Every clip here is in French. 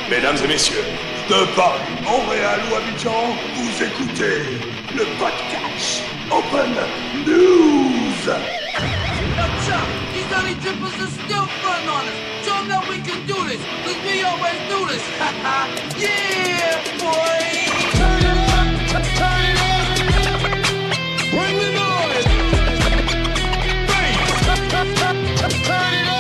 Mesdames et messieurs, de Paris, Montréal ou Abidjan, vous écoutez le podcast Open News. These dirty drippers are still frontin' on us. Show them that we can do this, cause we always do this. Yeah, boy! Turn it up, turn it up. Bring the noise. Bass. Turn it up.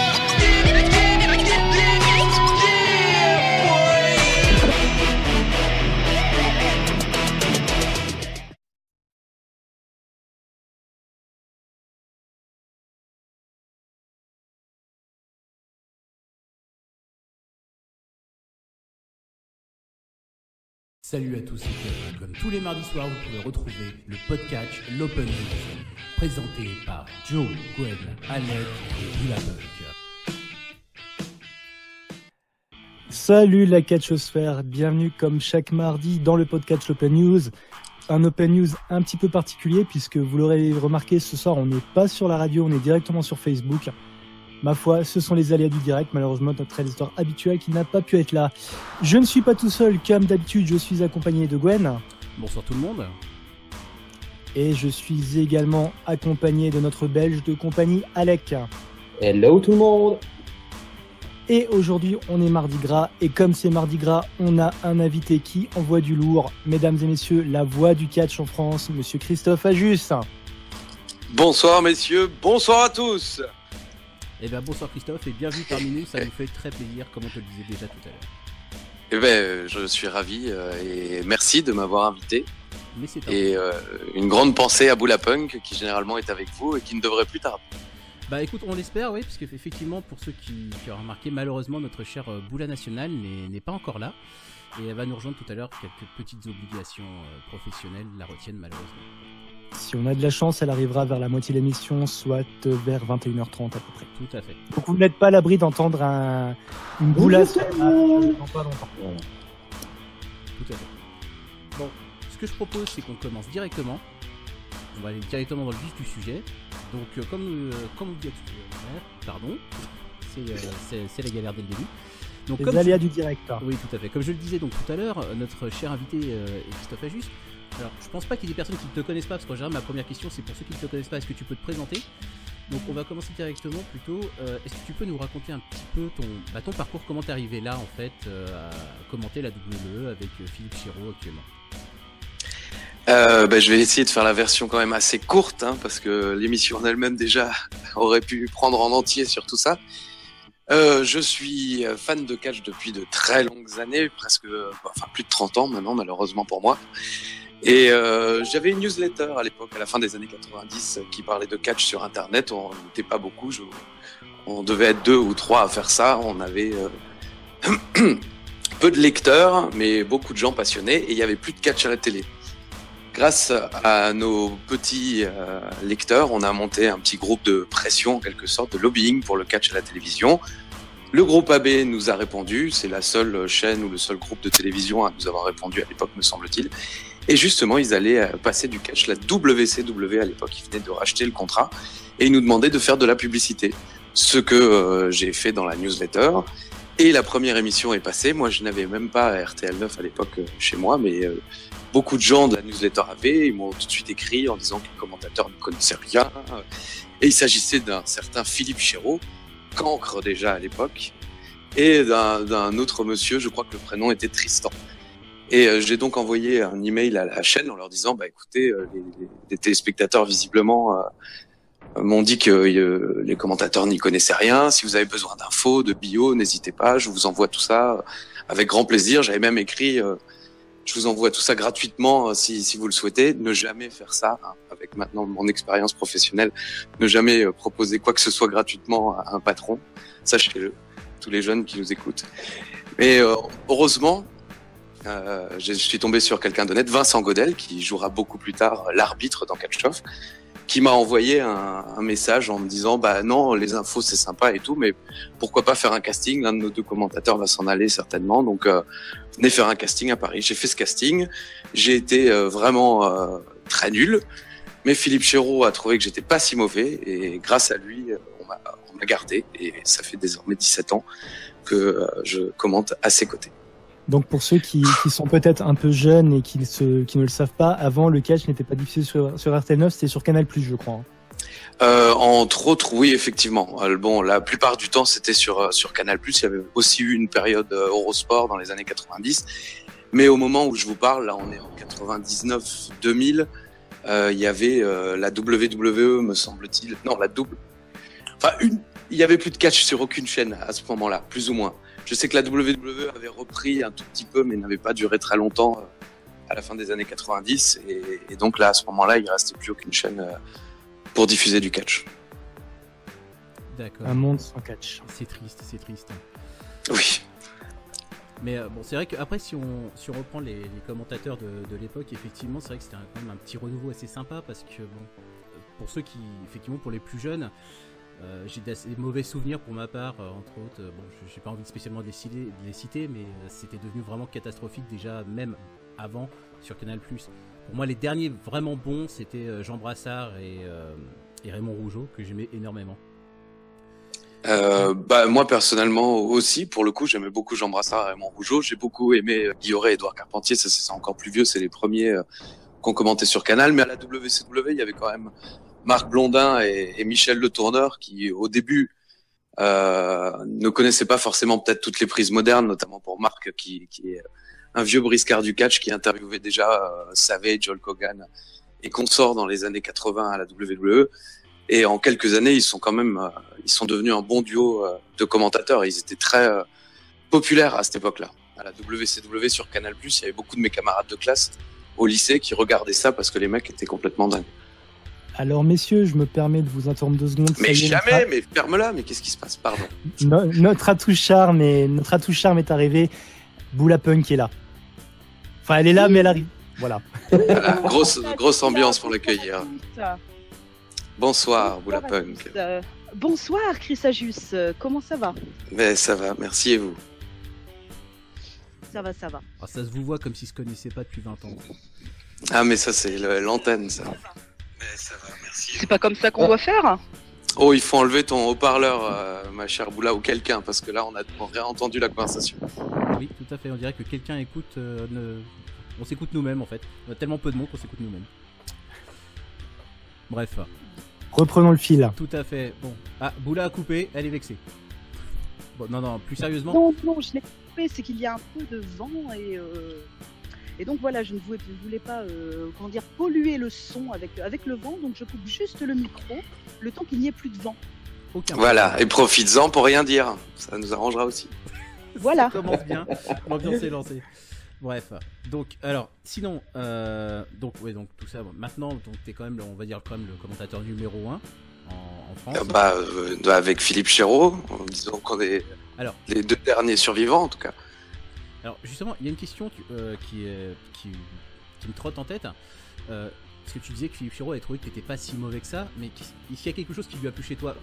Salut à tous et bienvenue. Comme tous les mardis soirs, vous pouvez retrouver le podcast L'Open News, présenté par Joe, Gwen, Alec et Ulapunk. Salut la catchosphère, bienvenue comme chaque mardi dans le podcast L'Open News. Un Open News un petit peu particulier puisque vous l'aurez remarqué, ce soir on n'est pas sur la radio, on est directement sur Facebook. Ma foi, ce sont les aléas du direct, malheureusement notre réalisateur habituel qui n'a pas pu être là. Je ne suis pas tout seul, comme d'habitude, je suis accompagné de Gwen. Bonsoir tout le monde. Et je suis également accompagné de notre belge de compagnie, Alec. Hello tout le monde. Et aujourd'hui, on est mardi gras, et comme c'est mardi gras, on a un invité qui envoie du lourd. Mesdames et messieurs, la voix du catch en France, monsieur Christophe Ajus. Bonsoir messieurs, bonsoir à tous. Eh bien bonsoir Christophe et bienvenue parmi nous, ça nous fait très plaisir comme on te le disait déjà tout à l'heure. Eh ben, je suis ravi et merci de m'avoir invité. Mais c'est et une grande pensée à Boulapunk qui généralement est avec vous et qui ne devrait plus tarder. Bah écoute, on l'espère, oui, parce qu'effectivement pour ceux qui ont remarqué, malheureusement notre chère Boula Nationale n'est pas encore là. Et elle va nous rejoindre tout à l'heure, quelques petites obligations professionnelles la retiennent malheureusement. Si on a de la chance, elle arrivera vers la moitié de l'émission, soit vers 21h30 à peu près. Tout à fait. Donc vous n'êtes pas à l'abri d'entendre une boulasse dans pas longtemps. Tout à fait. Bon, ce que je propose, c'est qu'on commence directement. On va aller directement dans le vif du sujet. Donc, comme on dit à tout à l'heure, pardon, c'est la galère dès le début. Donc, les aléas du direct. Oui, tout à fait. Comme je le disais donc tout à l'heure, notre cher invité est Christophe Ajus. Alors, je pense pas qu'il y ait des personnes qui ne te connaissent pas, parce qu'en général, ma première question, c'est pour ceux qui ne te connaissent pas, est-ce que tu peux te présenter ? Donc, on va commencer directement plutôt. Est-ce que tu peux nous raconter un petit peu ton parcours, comment t'es arrivé là, en fait, à commenter la WWE avec Philippe Chiraud actuellement ? Je vais essayer de faire la version quand même assez courte, hein, parce que l'émission en elle-même déjà aurait pu prendre en entier sur tout ça. Je suis fan de catch depuis de très longues années, plus de 30 ans maintenant, malheureusement pour moi. Et j'avais une newsletter à l'époque, à la fin des années 90, qui parlait de catch sur Internet. On n'était pas beaucoup, on devait être 2 ou 3 à faire ça. On avait peu de lecteurs, mais beaucoup de gens passionnés, et il n'y avait plus de catch à la télé. Grâce à nos petits lecteurs, on a monté un petit groupe de pression, en quelque sorte, de lobbying pour le catch à la télévision. Le groupe AB nous a répondu, c'est la seule chaîne ou le seul groupe de télévision à nous avoir répondu à l'époque, me semble-t-il. Et justement, ils allaient passer du catch, la WCW à l'époque, ils venaient de racheter le contrat, et ils nous demandaient de faire de la publicité. Ce que j'ai fait dans la newsletter. Et la première émission est passée. Moi, je n'avais même pas RTL9 à l'époque chez moi, mais beaucoup de gens de la newsletter avaient. Ils m'ont tout de suite écrit en disant que les commentateurs ne connaissaient rien. Et il s'agissait d'un certain Philippe Chiraud, cancre déjà à l'époque, et d'un autre monsieur, je crois que le prénom était Tristan. Et j'ai donc envoyé un email à la chaîne en leur disant, écoutez, les téléspectateurs visiblement m'ont dit que les commentateurs n'y connaissaient rien. Si vous avez besoin d'infos, de bio, n'hésitez pas, je vous envoie tout ça avec grand plaisir. J'avais même écrit, je vous envoie tout ça gratuitement si vous le souhaitez. Ne jamais faire ça, hein, avec maintenant mon expérience professionnelle, ne jamais proposer quoi que ce soit gratuitement à un patron. Sachez-le, tous les jeunes qui nous écoutent. Mais heureusement, je suis tombé sur quelqu'un d'honnête, Vincent Godel, qui jouera beaucoup plus tard l'arbitre dans Catch Off, qui m'a envoyé un message en me disant non, les infos c'est sympa et tout, mais pourquoi pas faire un casting, l'un de nos 2 commentateurs va s'en aller certainement, donc venez faire un casting à Paris. J'ai fait ce casting, j'ai été vraiment très nul, mais Philippe Chiraud a trouvé que j'étais pas si mauvais, et grâce à lui on m'a gardé, et ça fait désormais 17 ans que je commente à ses côtés. Donc pour ceux qui sont peut-être un peu jeunes et qui ne le savent pas, avant le catch n'était pas diffusé sur RTL9, c'était sur Canal+, je crois. Entre autres, oui, effectivement. Bon, la plupart du temps, c'était sur Canal+. Il y avait aussi eu une période Eurosport dans les années 90. Mais au moment où je vous parle, là, on est en 99-2000, il y avait la WWE, me semble-t-il. Non, la double. Enfin, il y avait plus de catch sur aucune chaîne à ce moment-là, plus ou moins. Je sais que la WWE avait repris un tout petit peu, mais n'avait pas duré très longtemps à la fin des années 90. Et donc là, à ce moment-là, il restait plus aucune chaîne pour diffuser du catch. D'accord. Un monde sans catch. C'est triste, c'est triste. Oui. Mais bon, c'est vrai qu'après, si on reprend les commentateurs de l'époque, effectivement, c'est vrai que c'était quand même un petit renouveau assez sympa parce que, bon, pour ceux qui, effectivement, pour les plus jeunes, j'ai d'assez mauvais souvenirs pour ma part, entre autres. Bon, j'ai pas envie de spécialement de les citer, mais c'était devenu vraiment catastrophique déjà, même avant, sur Canal+. Pour moi, les derniers vraiment bons, c'était Jean Brassard et Raymond Rougeau, que j'aimais énormément. Moi personnellement aussi, pour le coup, j'aimais beaucoup Jean Brassard et Raymond Rougeau. J'ai beaucoup aimé Guillauret et Édouard Carpentier, ça c'est encore plus vieux, c'est les premiers qu'on commentait sur Canal. Mais à la WCW, il y avait quand même Marc Blondin et Michel Le Tourneur qui, au début, ne connaissaient pas forcément peut-être toutes les prises modernes, notamment pour Marc qui est un vieux briscard du catch qui interviewait déjà Savage, Hulk Hogan et consorts dans les années 80 à la WWE. Et en quelques années, ils sont devenus un bon duo de commentateurs. Ils étaient très populaires à cette époque-là. À la WCW sur Canal+, il y avait beaucoup de mes camarades de classe au lycée qui regardaient ça parce que les mecs étaient complètement dingues. Alors messieurs, je me permets de vous interrompre 2 secondes. Mais jamais, mais ferme-la, mais qu'est-ce qui se passe? Pardon. Notre atout charme est arrivé. Boula Punk est là. Enfin, elle est là, mais elle arrive. Voilà. Voilà, grosse ambiance pour l'accueillir. Bonsoir, Boula Punk. Bonsoir, Chris Ajus. Comment ça va? Mais ça va, merci, et vous? Ça va. Ah, ça se vous voit comme s'ils se connaissaient pas depuis 20 ans. Ah, mais ça, c'est l'antenne, ça. Mais ça va, merci. C'est pas comme ça qu'on doit faire? Oh, il faut enlever ton haut-parleur, ma chère Boula, ou quelqu'un, parce que là, on a réentendu la conversation. Oui, tout à fait. On dirait que quelqu'un écoute. On s'écoute nous-mêmes, en fait. On a tellement peu de monde qu'on s'écoute nous-mêmes. Bref. Reprenons le fil. Tout à fait. Bon. Ah, Boula a coupé, elle est vexée. Bon, non, plus sérieusement. Non, je l'ai coupé, c'est qu'il y a un peu de vent et donc voilà, je ne voulais pas polluer le son avec le vent, donc je coupe juste le micro, le temps qu'il n'y ait plus de vent. Voilà, et profites-en pour rien dire, ça nous arrangera aussi. Voilà. Ça commence bien, l'ambiance est lancée. Bref, donc alors sinon donc tout ça maintenant donc t'es quand même on va dire le commentateur numéro 1 en France. Avec Philippe Chéreau, disons qu'on est les 2 derniers survivants en tout cas. Alors justement, il y a une question qui me trotte en tête. Parce que tu disais que Philippe Chéreau avait trouvé que t'étais pas si mauvais que ça, mais est-ce qu'il y a quelque chose qui lui a plu chez toi?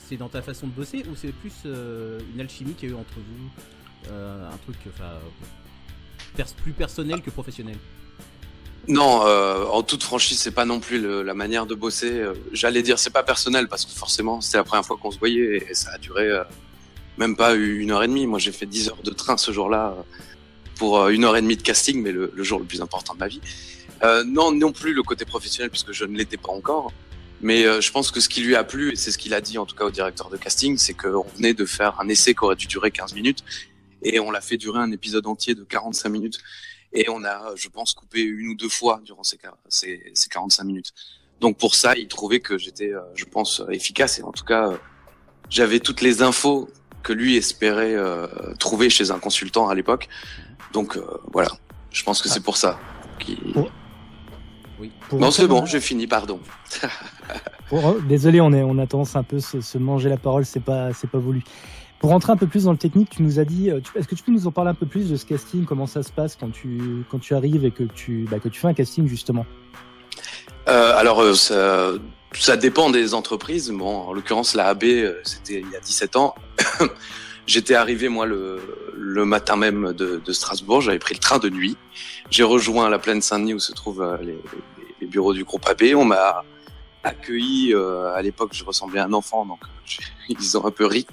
C'est dans ta façon de bosser ou c'est plus une alchimie qu'il y a eu entre vous, un truc plus personnel que professionnel? Non, en toute franchise, c'est pas non plus la manière de bosser. J'allais dire c'est pas personnel parce que forcément c'était la première fois qu'on se voyait et ça a duré même pas 1h30. Moi j'ai fait 10 heures de train ce jour-là pour 1h30 de casting, mais le jour le plus important de ma vie. Non plus le côté professionnel puisque je ne l'étais pas encore. Mais je pense que ce qui lui a plu, et c'est ce qu'il a dit en tout cas au directeur de casting, c'est qu'on venait de faire un essai qui aurait dû durer 15 minutes. Et on l'a fait durer un épisode entier de 45 minutes. Et on a, je pense, coupé 1 ou 2 fois durant ces 45 minutes. Donc pour ça, il trouvait que j'étais, je pense, efficace. Et en tout cas, j'avais toutes les infos que lui espérait trouver chez un consultant à l'époque. Donc voilà, je pense que c'est pour ça. Oui. Non, c'est bon, j'ai fini, pardon. Désolé, on a tendance à un peu se manger la parole, c'est pas voulu. Pour rentrer un peu plus dans le technique, tu nous as dit, est-ce que tu peux nous en parler un peu plus de ce casting, comment ça se passe quand tu arrives et que tu fais un casting justement? Alors ça dépend des entreprises. Bon, en l'occurrence la AB, c'était il y a 17 ans. J'étais arrivé moi le matin même de Strasbourg. J'avais pris le train de nuit. J'ai rejoint la plaine Saint-Denis où se trouvent les bureaux du groupe AB. On m'a accueilli. À l'époque, je ressemblais à un enfant, donc ils ont un peu ri.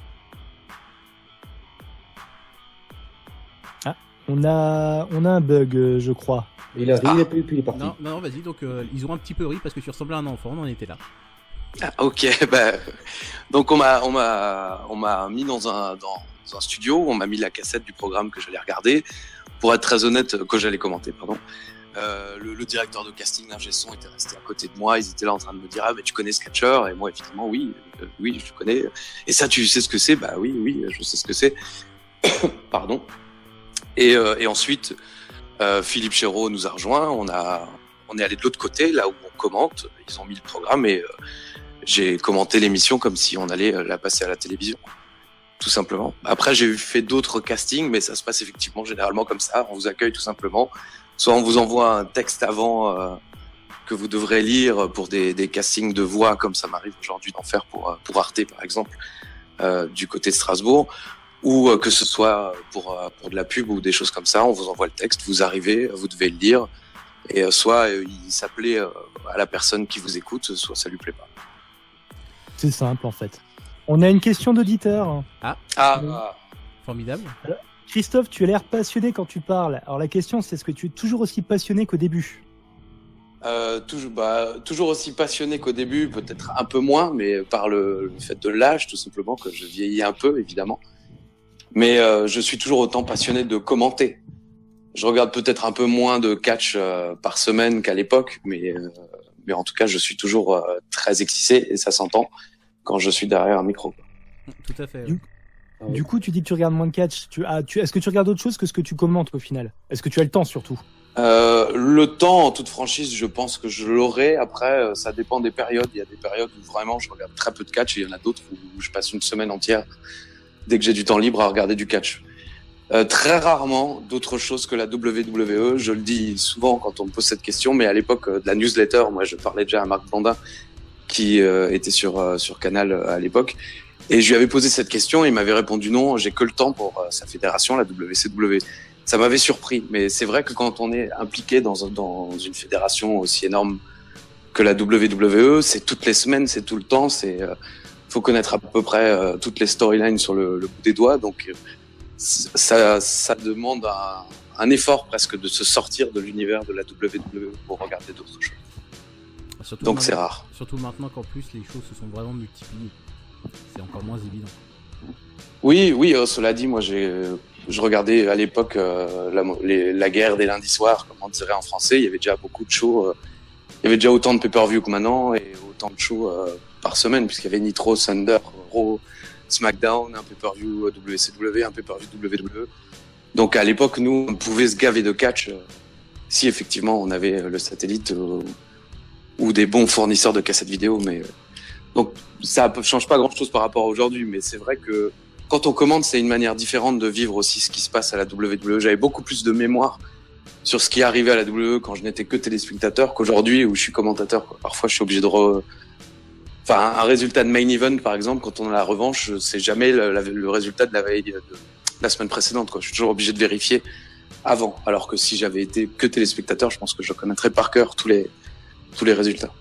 on a un bug, je crois. Il a ri, il a plus, puis il est parti. Non, vas-y. Donc, ils ont un petit peu ri parce que tu ressemblais à un enfant. On en était là. Ah, ok, bah, donc on m'a mis dans un studio, on m'a mis la cassette du programme que j'allais regarder, pour être très honnête, que j'allais commenter, pardon. Le directeur de casting, l'ingé son, était resté à côté de moi, ils étaient là en train de me dire, ah, mais tu connais Scatcher? Et moi, évidemment, oui, je connais. Et ça, tu sais ce que c'est? Bah oui, je sais ce que c'est. Pardon. Et ensuite, Philippe Chéreau nous a rejoints, on est allé de l'autre côté, là où on commente, ils ont mis le programme et j'ai commenté l'émission comme si on allait la passer à la télévision, tout simplement. Après, j'ai fait d'autres castings, mais ça se passe effectivement généralement comme ça. On vous accueille tout simplement. Soit on vous envoie un texte avant que vous devrez lire pour des castings de voix, comme ça m'arrive aujourd'hui d'en faire pour Arte, par exemple, du côté de Strasbourg, ou que ce soit pour de la pub ou des choses comme ça. On vous envoie le texte, vous arrivez, vous devez le lire, et soit il s'appelait à la personne qui vous écoute, soit ça lui plaît pas. C'est simple en fait. On a une question d'auditeur. Formidable. Alors, Christophe, tu as l'air passionné quand tu parles. Alors la question, c'est est-ce que tu es toujours aussi passionné qu'au début? Toujours aussi passionné qu'au début, peut-être un peu moins, mais par le fait de l'âge, tout simplement, que je vieillis un peu, évidemment. Mais je suis toujours autant passionné de commenter. Je regarde peut-être un peu moins de catch par semaine qu'à l'époque, mais en tout cas, je suis toujours très excité, et ça s'entend quand je suis derrière un micro. Tout à fait. Du coup, tu dis que tu regardes moins de catch. Est-ce que tu regardes autre chose que ce que tu commentes au final? Est-ce que tu as le temps surtout? Le temps, en toute franchise, je pense que je l'aurai. Après, ça dépend des périodes. Il y a des périodes où vraiment je regarde très peu de catch, et il y en a d'autres où je passe une semaine entière, dès que j'ai du temps libre, à regarder du catch. Très rarement d'autres choses que la WWE. Je le dis souvent quand on me pose cette question, mais à l'époque de la newsletter, moi je parlais déjà à Marc Blondin qui était sur Canal à l'époque, et je lui avais posé cette question et il m'avait répondu non, j'ai que le temps pour sa fédération, la WCW. Ça m'avait surpris, mais c'est vrai que quand on est impliqué dans une fédération aussi énorme que la WWE, c'est toutes les semaines, c'est tout le temps, faut connaître à peu près toutes les storylines sur le bout des doigts, donc ça demande un effort presque de se sortir de l'univers de la WWE pour regarder d'autres choses. Surtout donc c'est rare. Surtout maintenant qu'en plus les choses se sont vraiment multipliées. C'est encore moins évident. Oui, cela dit, moi je regardais à l'époque la guerre des lundis soirs, comme on dirait en français. Il y avait déjà beaucoup de shows. Il y avait déjà autant de pay-per-view que maintenant et autant de shows par semaine, puisqu'il y avait Nitro, Thunder, Raw, SmackDown, un pay-per-view WCW, un pay-per-view WWE. Donc à l'époque, nous, on pouvait se gaver de catch si effectivement on avait le satellite ou des bons fournisseurs de cassettes vidéo. Mais donc ça ne change pas grand-chose par rapport à aujourd'hui, mais c'est vrai que quand on commande, c'est une manière différente de vivre aussi ce qui se passe à la WWE. J'avais beaucoup plus de mémoire sur ce qui arrivait à la WWE quand je n'étais que téléspectateur qu'aujourd'hui où je suis commentateur, quoi. Parfois, je suis obligé de un résultat de main event, par exemple, quand on a la revanche, c'est jamais le résultat de la veille de la semaine précédente, quoi. Je suis toujours obligé de vérifier avant. Alors que si j'avais été que téléspectateur, je pense que je connaîtrais par cœur tous les résultats.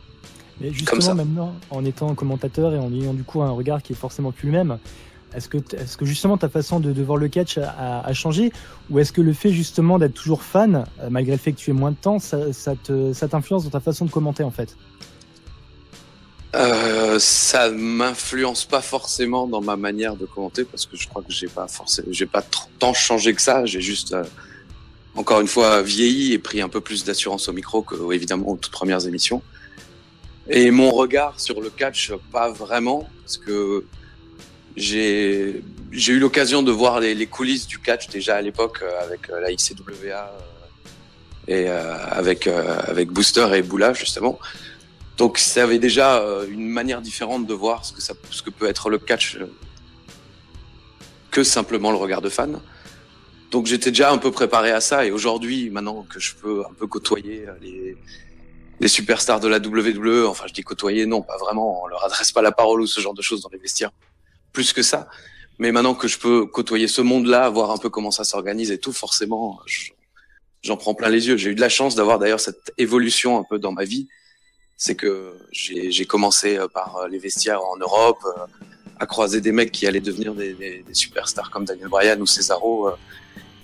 Mais justement, maintenant, en étant commentateur et en ayant du coup un regard qui est forcément plus le même, est-ce que justement ta façon de voir le catch a changé, ou est-ce que le fait justement d'être toujours fan, malgré le fait que tu aies moins de temps, ça t'influence dans ta façon de commenter en fait? Ça m'influence pas forcément dans ma manière de commenter, parce que je crois que j'ai pas tant changé que ça. J'ai juste encore une fois vieilli et pris un peu plus d'assurance au micro que évidemment aux toutes premières émissions. Et mon regard sur le catch, pas vraiment, parce que j'ai eu l'occasion de voir les coulisses du catch déjà à l'époque avec la ICWA et avec Booster et Boula justement. Donc ça avait déjà une manière différente de voir ce que peut être le catch que simplement le regard de fan. Donc j'étais déjà un peu préparé à ça, et aujourd'hui, maintenant que je peux un peu côtoyer les superstars de la WWE, enfin je dis côtoyer, non, pas vraiment, on leur adresse pas la parole ou ce genre de choses dans les vestiaires, plus que ça. Mais maintenant que je peux côtoyer ce monde-là, voir un peu comment ça s'organise et tout, forcément, j'en prends plein les yeux. J'ai eu de la chance d'avoir d'ailleurs cette évolution un peu dans ma vie. C'est que j'ai commencé par les vestiaires en Europe, à croiser des mecs qui allaient devenir des superstars comme Daniel Bryan ou Cesaro.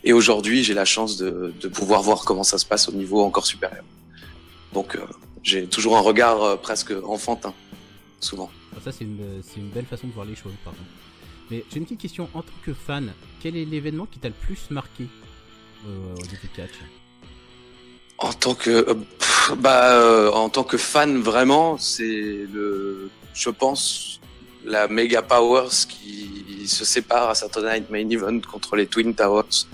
Et aujourd'hui, j'ai la chance de pouvoir voir comment ça se passe au niveau encore supérieur. Donc, j'ai toujours un regard presque enfantin, souvent. Ça, c'est une belle façon de voir les choses, par contre. Mais j'ai une petite question. En tant que fan, quel est l'événement qui t'a le plus marqué au DT Catch? En tant que fan, vraiment, c'est je pense, la Mega Powers qui se sépare à Saturday Night Main Event contre les Twin Towers.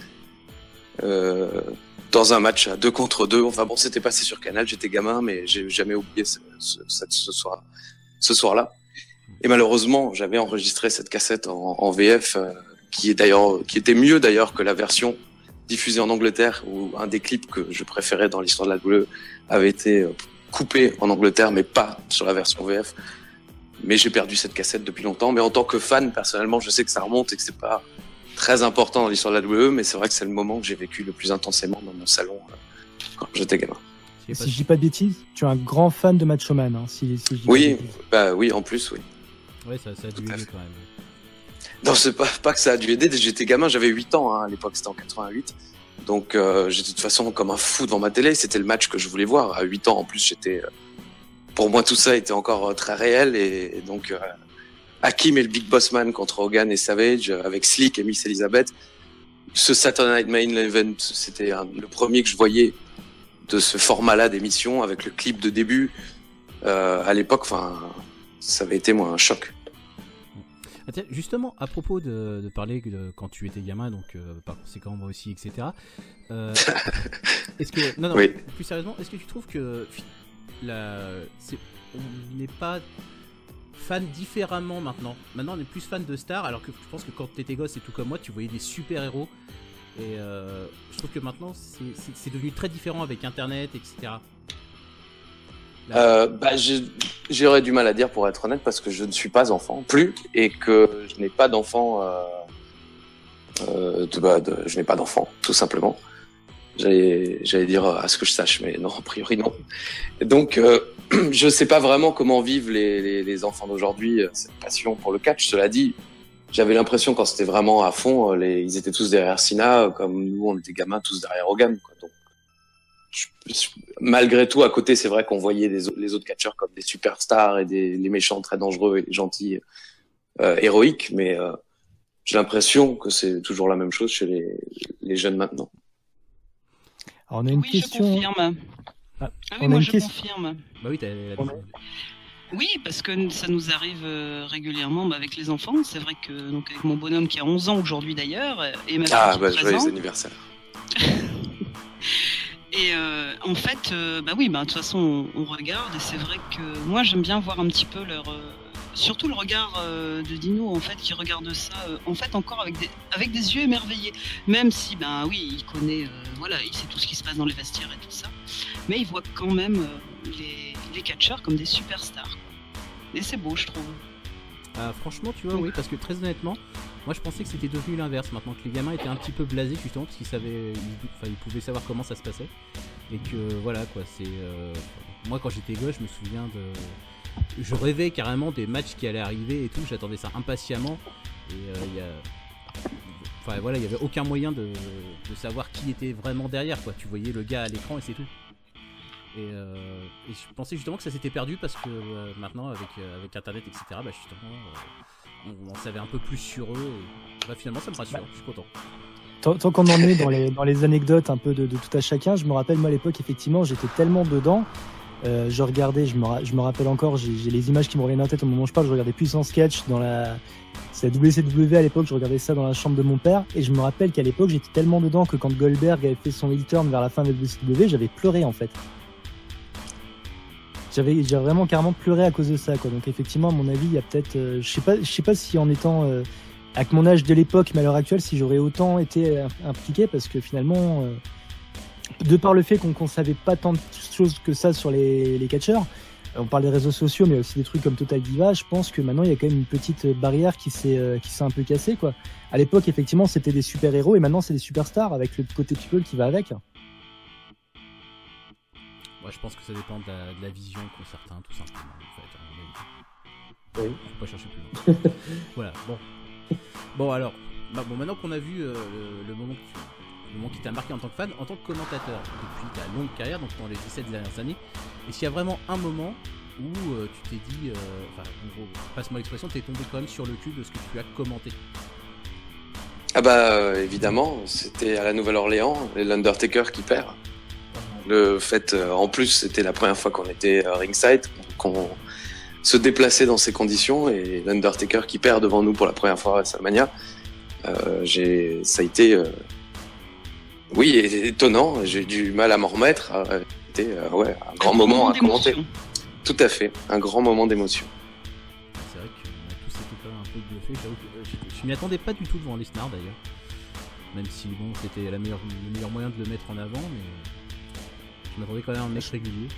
Dans un match à 2 contre 2. Enfin bon, c'était passé sur Canal, j'étais gamin, mais j'ai jamais oublié ce soir-là. Et malheureusement, j'avais enregistré cette cassette en VF, qui était mieux d'ailleurs que la version diffusée en Angleterre, où un des clips que je préférais dans l'histoire de la WWE avait été coupé en Angleterre, mais pas sur la version VF. Mais j'ai perdu cette cassette depuis longtemps. Mais en tant que fan, personnellement, je sais que ça remonte et que c'est pas très important dans l'histoire de la WWE, mais c'est vrai que c'est le moment que j'ai vécu le plus intensément dans mon salon quand j'étais gamin. Si je dis pas de bêtises, tu es un grand fan de Macho Man, hein, si je dis oui, oui, en plus, oui. Ouais, ça a dû aider quand même. Non, c'est pas que ça a dû aider. J'étais gamin, j'avais 8 ans, hein, à l'époque, c'était en 88. Donc, j'étais de toute façon comme un fou devant ma télé. C'était le match que je voulais voir. À 8 ans, en plus, pour moi, tout ça était encore très réel. Et donc, Hakim et le Big Boss Man contre Hogan et Savage, avec Slick et Miss Elizabeth. Ce Saturday Night Main Event, c'était le premier que je voyais de ce format-là d'émission, avec le clip de début. À l'époque, enfin, ça avait été, moi, un choc. Ah, tiens, justement, à propos de parler de quand tu étais gamin, donc par conséquent moi aussi, etc. Est-ce que non, oui. Plus sérieusement, est-ce que tu trouves que on n'est pas fan différemment maintenant? Maintenant, on est plus fan de stars, alors que je pense que quand t'étais gosse et tout comme moi, tu voyais des super héros. Et je trouve que maintenant, c'est devenu très différent avec Internet, etc. J'aurais du mal à dire, pour être honnête, parce que je ne suis pas enfant plus et que je n'ai pas d'enfant. Je n'ai pas d'enfant, tout simplement. J'allais dire à ce que je sache, mais non, a priori non. Et donc, je sais pas vraiment comment vivent les enfants d'aujourd'hui cette passion pour le catch. Cela dit, j'avais l'impression quand c'était vraiment à fond, ils étaient tous derrière Cena, comme nous on était gamins tous derrière Hogan, quoi. Donc, malgré tout, à côté, c'est vrai qu'on voyait les autres catcheurs comme des superstars et les méchants très dangereux et les gentils héroïques, mais j'ai l'impression que c'est toujours la même chose chez les jeunes maintenant. Alors, on a une question. Je confirme. Confirme. Bah oui, Oui, parce que ça nous arrive régulièrement avec les enfants. C'est vrai que donc avec mon bonhomme qui a 11 ans aujourd'hui d'ailleurs et ma fille qui a 13 ans. Joyeux anniversaire. Et en fait, de toute façon, on regarde et c'est vrai que moi j'aime bien voir un petit peu surtout le regard de Dino en fait qui regarde ça en fait encore avec des yeux émerveillés, même si il connaît il sait tout ce qui se passe dans les vestiaires et tout ça, mais il voit quand même les catcheurs comme des superstars. Et c'est beau, je trouve. Franchement, tu vois, oui, parce que très honnêtement, moi je pensais que c'était devenu l'inverse, maintenant que les gamins étaient un petit peu blasés justement parce qu'ils pouvaient savoir comment ça se passait et que voilà quoi, moi quand j'étais gosse, je me souviens je rêvais carrément des matchs qui allaient arriver et tout, j'attendais ça impatiemment et il y avait aucun moyen de savoir qui était vraiment derrière quoi, tu voyais le gars à l'écran et c'est tout. Et je pensais justement que ça s'était perdu parce que maintenant avec internet etc on savait un peu plus sur eux et finalement ça me rassure, je suis content. Tant qu'on en est dans les anecdotes un peu de tout à chacun, je me rappelle moi à l'époque effectivement j'étais tellement dedans, je regardais, je me rappelle encore, j'ai les images qui me reviennent en tête au moment où je parle, je regardais Puissance Catch c'est la WCW à l'époque, je regardais ça dans la chambre de mon père et je me rappelle qu'à l'époque j'étais tellement dedans que quand Goldberg avait fait son heel turn vers la fin de la WCW, j'avais pleuré en fait. J'ai vraiment carrément pleuré à cause de ça, quoi. Donc effectivement, à mon avis, il y a peut-être, je sais pas si en étant avec mon âge de l'époque, mais à l'heure actuelle, si j'aurais autant été impliqué, parce que finalement, de par le fait qu'on savait pas tant de choses que ça sur les catcheurs, on parle des réseaux sociaux, mais aussi des trucs comme Total Diva. Je pense que maintenant, il y a quand même une petite barrière qui s'est un peu cassée, quoi. À l'époque, effectivement, c'était des super héros, et maintenant, c'est des superstars avec le côté people qui va avec. Je pense que ça dépend de la vision qu'ont certains, tout simplement. En fait, oui. Faut pas chercher plus loin. Voilà, bon. Bon, alors, maintenant qu'on a vu le moment moment qui t'a marqué en tant que fan, en tant que commentateur, depuis ta longue carrière, donc dans les 17 dernières années. Et s'il y a vraiment un moment où tu t'es dit, en gros, passe-moi l'expression, t'es tombé quand même sur le cul de ce que tu as commenté. Ah bah évidemment, c'était à la Nouvelle-Orléans, l'Undertaker qui perd. Le fait, en plus, c'était la première fois qu'on était ringside, qu'on se déplaçait dans ces conditions, et l'Undertaker qui perd devant nous pour la première fois à WrestleMania. Ça a été, oui, étonnant. J'ai eu du mal à m'en remettre. C'était un grand moment à commenter. Tout à fait, un grand moment d'émotion. C'est vrai qu'on a tous été quand même un peu bluffés. J'avoue que je m'y attendais pas du tout devant Lesnar d'ailleurs. Même si bon, c'était le meilleur moyen de le mettre en avant, mais je m'attendais quand même à un mec régulier.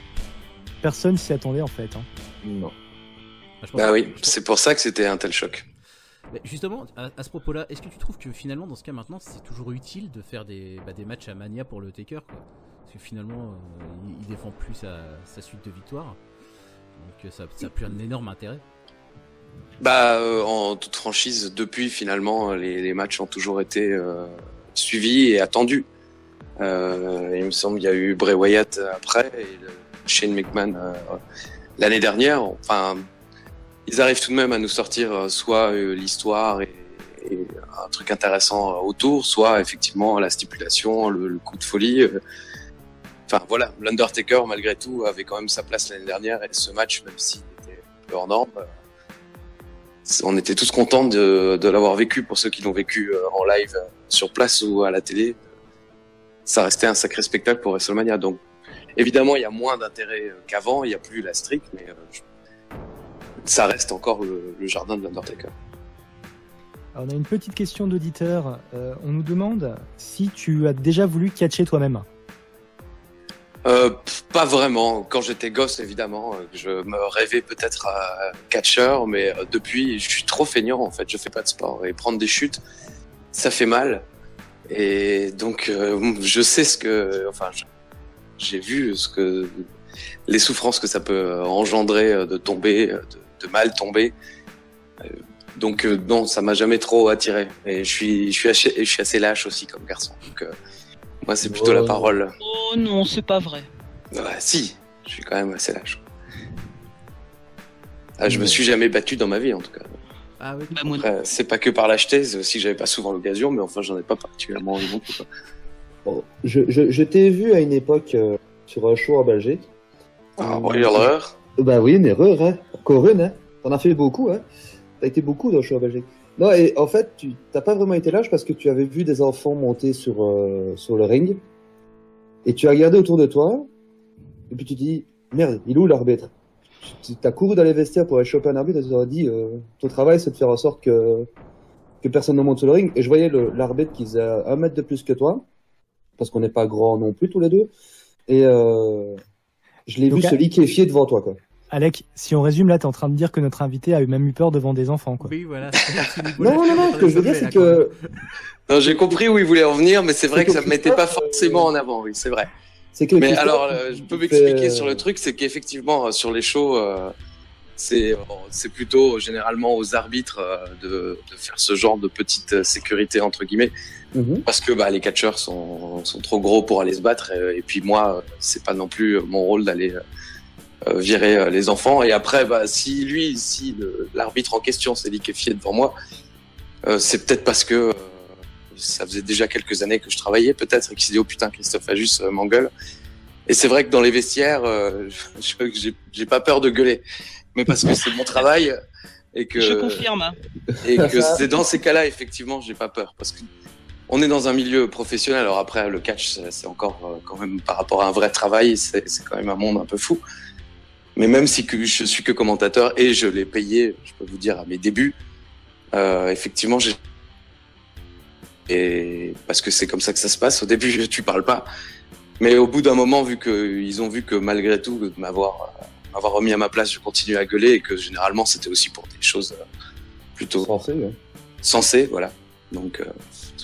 Personne s'y attendait en fait. Hein. Non. C'est pour ça que c'était un tel choc. Mais justement, à ce propos-là, est-ce que tu trouves que finalement, dans ce cas maintenant, c'est toujours utile de faire des matchs à Mania pour le Taker, quoi? Parce que finalement, il défend plus sa suite de victoires. Donc ça n'a plus un énorme intérêt. En toute franchise, depuis finalement, les matchs ont toujours été suivis et attendus. Il me semble qu'il y a eu Bray Wyatt après et Shane McMahon l'année dernière. Enfin, ils arrivent tout de même à nous sortir soit l'histoire et un truc intéressant autour, soit effectivement la stipulation, le coup de folie. Enfin voilà, l'Undertaker malgré tout avait quand même sa place l'année dernière, et ce match, même s'il était un peu hors norme, on était tous contents de l'avoir vécu. Pour ceux qui l'ont vécu en live sur place ou à la télé, ça restait un sacré spectacle pour WrestleMania. Donc évidemment il y a moins d'intérêt qu'avant, il n'y a plus la streak, mais ça reste encore le jardin de l'Undertaker. Alors, on a une petite question d'auditeur. On nous demande si tu as déjà voulu catcher toi-même. Pas vraiment. Quand j'étais gosse, évidemment, je me rêvais peut-être catcheur, mais depuis, je suis trop feignant en fait. Je fais pas de sport, et prendre des chutes, ça fait mal. Et donc, je sais j'ai vu les souffrances que ça peut engendrer de tomber, de mal tomber. Donc non, ça m'a jamais trop attiré. Et je suis assez lâche aussi comme garçon. Donc moi, c'est plutôt la parole. Oh non, c'est pas vrai. Ouais, si, je suis quand même assez lâche. Je me suis jamais battu dans ma vie, en tout cas. Ah oui. Après, c'est pas que par lâcheté, c'est aussi que j'avais pas souvent l'occasion, mais enfin, j'en ai pas particulièrement envie non plus, quoi. Bon, je t'ai vu à une époque sur un show en Belgique. Ah, l'heure. Bah oui, une erreur, hein. Encore une, hein. T'en as fait beaucoup, hein. T'as été beaucoup dans le show en Belgique. Non, et en fait, tu t'as pas vraiment été lâche parce que tu avais vu des enfants monter sur le ring. Et tu as regardé autour de toi. Et puis tu te dis, merde, il est où l'arbitre? T'as couru dans les vestiaires pour aller choper un arbitre et tu leur as dit, ton travail c'est de faire en sorte que personne ne monte sur le ring. Et je voyais l'arbitre qui faisait 1 mètre de plus que toi. Parce qu'on n'est pas grands non plus tous les deux. Et je l'ai vu se liquéfier devant toi, quoi. Alec, si on résume là, t'es en train de dire que notre invité a même eu peur devant des enfants, quoi. Oui, voilà. Non, ce que je veux dire, c'est que... Non, j'ai compris où il voulait en venir, mais c'est vrai que ça ne mettait pas forcément en avant, oui, c'est vrai. Mais alors, je peux m'expliquer sur le truc, c'est qu'effectivement, sur les shows, c'est plutôt généralement aux arbitres de faire ce genre de petite sécurité, entre guillemets, parce que les catcheurs sont trop gros pour aller se battre, et puis moi, c'est pas non plus mon rôle d'aller... virer les enfants. Et après, si l'arbitre en question s'est liquéfié devant moi, c'est peut-être parce que ça faisait déjà quelques années que je travaillais, peut-être, et qu'il s'est dit, oh putain, Christophe Ajus m'engueule. Et c'est vrai que dans les vestiaires, j'ai pas peur de gueuler, mais parce que c'est mon travail, et que... Je confirme. Et que c'est dans ces cas-là, effectivement, j'ai pas peur, parce que on est dans un milieu professionnel. Alors après, le catch, c'est encore quand même, par rapport à un vrai travail, c'est quand même un monde un peu fou. Mais même si je suis que commentateur et je l'ai payé, je peux vous dire, à mes débuts, effectivement, et parce que c'est comme ça que ça se passe. Au début, tu parles pas, mais au bout d'un moment, vu qu'ils ont vu que malgré tout, de m'avoir remis à ma place, je continuais à gueuler, et que généralement, c'était aussi pour des choses plutôt sensées, voilà. Donc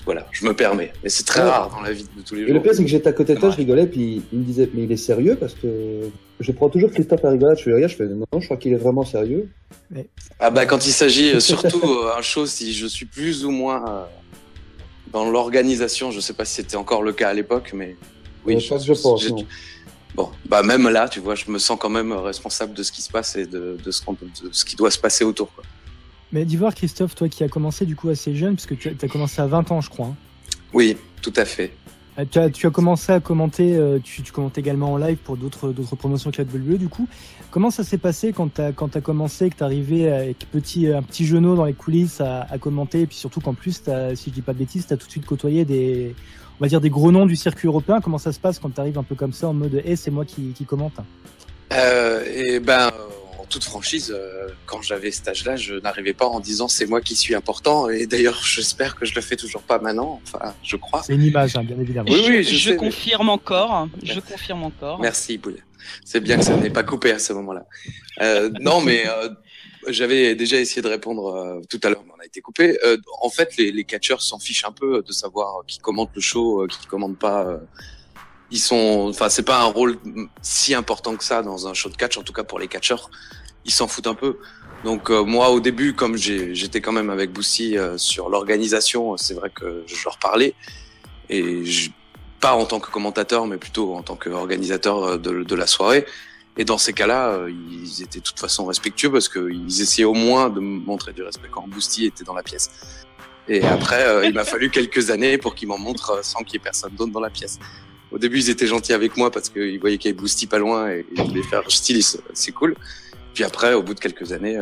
voilà, je me permets. Mais c'est très rare dans la vie de tous les jours. Et le pire, c'est que j'étais à côté de toi, je rigolais, puis il me disait, mais il est sérieux? Parce que je prends toujours Christophe à rigoler, je fais, non, je crois qu'il est vraiment sérieux. Ah quand il s'agit surtout un show, si je suis plus ou moins dans l'organisation. Je sais pas si c'était encore le cas à l'époque, mais oui. Je pense. Non. Bon, bah même là, tu vois, je me sens quand même responsable de ce qui se passe et de ce qui doit se passer autour, quoi. Mais d'Ivoire, Christophe, toi qui as commencé du coup assez jeune, puisque tu as commencé à 20 ans, je crois. Hein. Oui, tout à fait. Tu as commencé à commenter, tu commentes également en live pour d'autres promotions que la WWE, du coup. Comment ça s'est passé quand tu as commencé, que tu arrivé avec un petit genou dans les coulisses à commenter, et puis surtout qu'en plus, si je dis pas de bêtises, tu as tout de suite côtoyé des gros noms du circuit européen. Comment ça se passe quand tu arrives un peu comme ça en mode hey, c'est moi qui commente? Et ben, en toute franchise, quand j'avais cet âge-là, je n'arrivais pas en disant c'est moi qui suis important. Et d'ailleurs, j'espère que je le fais toujours pas maintenant. Enfin, je crois. C'est une image, hein, bien évidemment. Oui, je confirme encore. Je confirme encore. Merci, Boulet. C'est bien que ça n'ait pas coupé à ce moment-là. Non, mais j'avais déjà essayé de répondre tout à l'heure, mais on a été coupé. En fait, les catcheurs s'en fichent un peu de savoir qui commente le show, qui commente pas. C'est pas un rôle si important que ça dans un show de catch, en tout cas pour les catcheurs, ils s'en foutent un peu. Donc moi au début, comme j'étais quand même avec Boussy sur l'organisation, c'est vrai que je leur parlais et pas en tant que commentateur, mais plutôt en tant qu'organisateur de la soirée. Et dans ces cas-là, ils étaient de toute façon respectueux parce qu'ils essayaient au moins de me montrer du respect quand Boussy était dans la pièce. Et après, il m'a fallu quelques années pour qu'ils m'en montrent sans qu'il y ait personne d'autre dans la pièce. Au début, ils étaient gentils avec moi parce qu'ils voyaient qu'il y avait Boosty pas loin et ils voulaient faire style, c'est cool. Puis après, au bout de quelques années,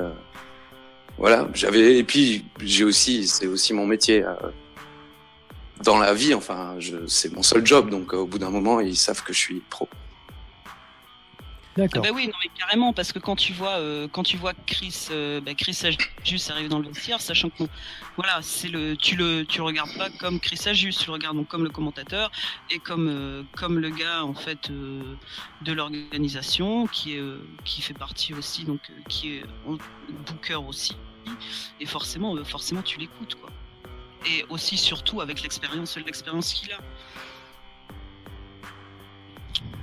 voilà, et puis c'est aussi mon métier dans la vie. Enfin, c'est mon seul job, donc au bout d'un moment, ils savent que je suis pro. D'accord. Ah bah oui, non mais carrément, parce que quand tu vois Chris Ajus arriver dans le vestiaire, sachant que voilà, tu le regardes pas comme Chris Ajus, tu le regardes donc comme le commentateur et comme le gars en fait de l'organisation qui fait partie aussi, donc qui est booker aussi, et forcément tu l'écoutes, quoi. Et aussi surtout avec l'expérience qu'il a.